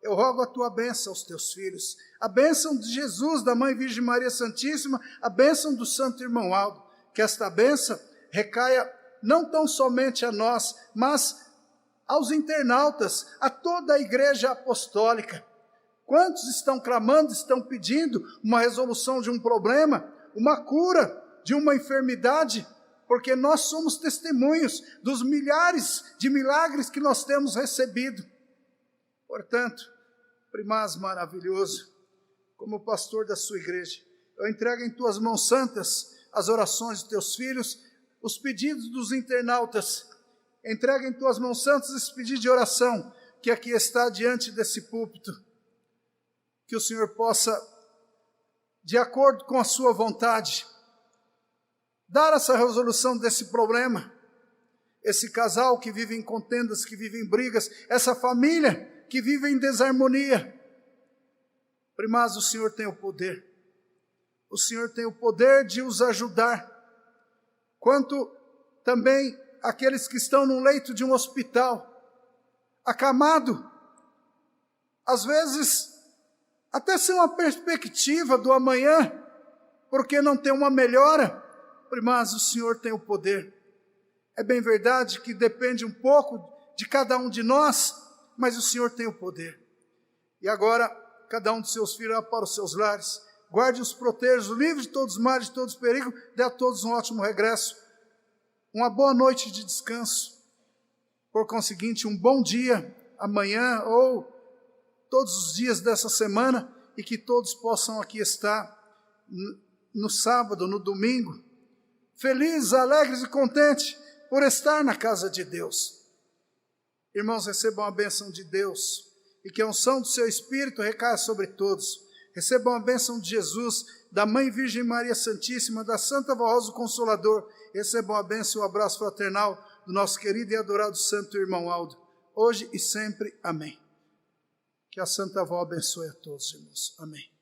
eu rogo a tua bênção aos teus filhos, a bênção de Jesus, da Mãe Virgem Maria Santíssima, a bênção do Santo Irmão Aldo, que esta bênção recaia não tão somente a nós, mas aos internautas, a toda a Igreja Apostólica. Quantos estão clamando, estão pedindo uma resolução de um problema, uma cura de uma enfermidade, porque nós somos testemunhos dos milhares de milagres que nós temos recebido. Portanto, Primaz maravilhoso, como pastor da sua igreja, eu entrego em tuas mãos santas as orações de teus filhos, os pedidos dos internautas, entrega em tuas mãos santas esse pedido de oração que aqui está diante desse púlpito, que o Senhor possa, de acordo com a sua vontade, dar essa resolução desse problema, esse casal que vive em contendas, que vive em brigas, essa família que vive em desarmonia. Mas o Senhor tem o poder de os ajudar, quanto também aqueles que estão no leito de um hospital, acamado, às vezes até sem uma perspectiva do amanhã, porque não tem uma melhora, mas o Senhor tem o poder. É bem verdade que depende um pouco de cada um de nós, mas o Senhor tem o poder. E agora, cada um de seus filhos vai para os seus lares, guarde-os, proteja-os, livre de todos os males, de todos os perigos, dê a todos um ótimo regresso, uma boa noite de descanso, por conseguinte, um bom dia, amanhã ou todos os dias dessa semana, e que todos possam aqui estar no sábado, no domingo, felizes, alegres e contentes por estar na casa de Deus. Irmãos, recebam a bênção de Deus, e que a unção do seu Espírito recaia sobre todos. Recebam a bênção de Jesus, da Mãe Virgem Maria Santíssima, da Santa Vó Rosa, o Consolador. Recebam a bênção e o abraço fraternal do nosso querido e adorado Santo Irmão Aldo, hoje e sempre. Amém. Que a Santa Avó abençoe a todos, irmãos. Amém.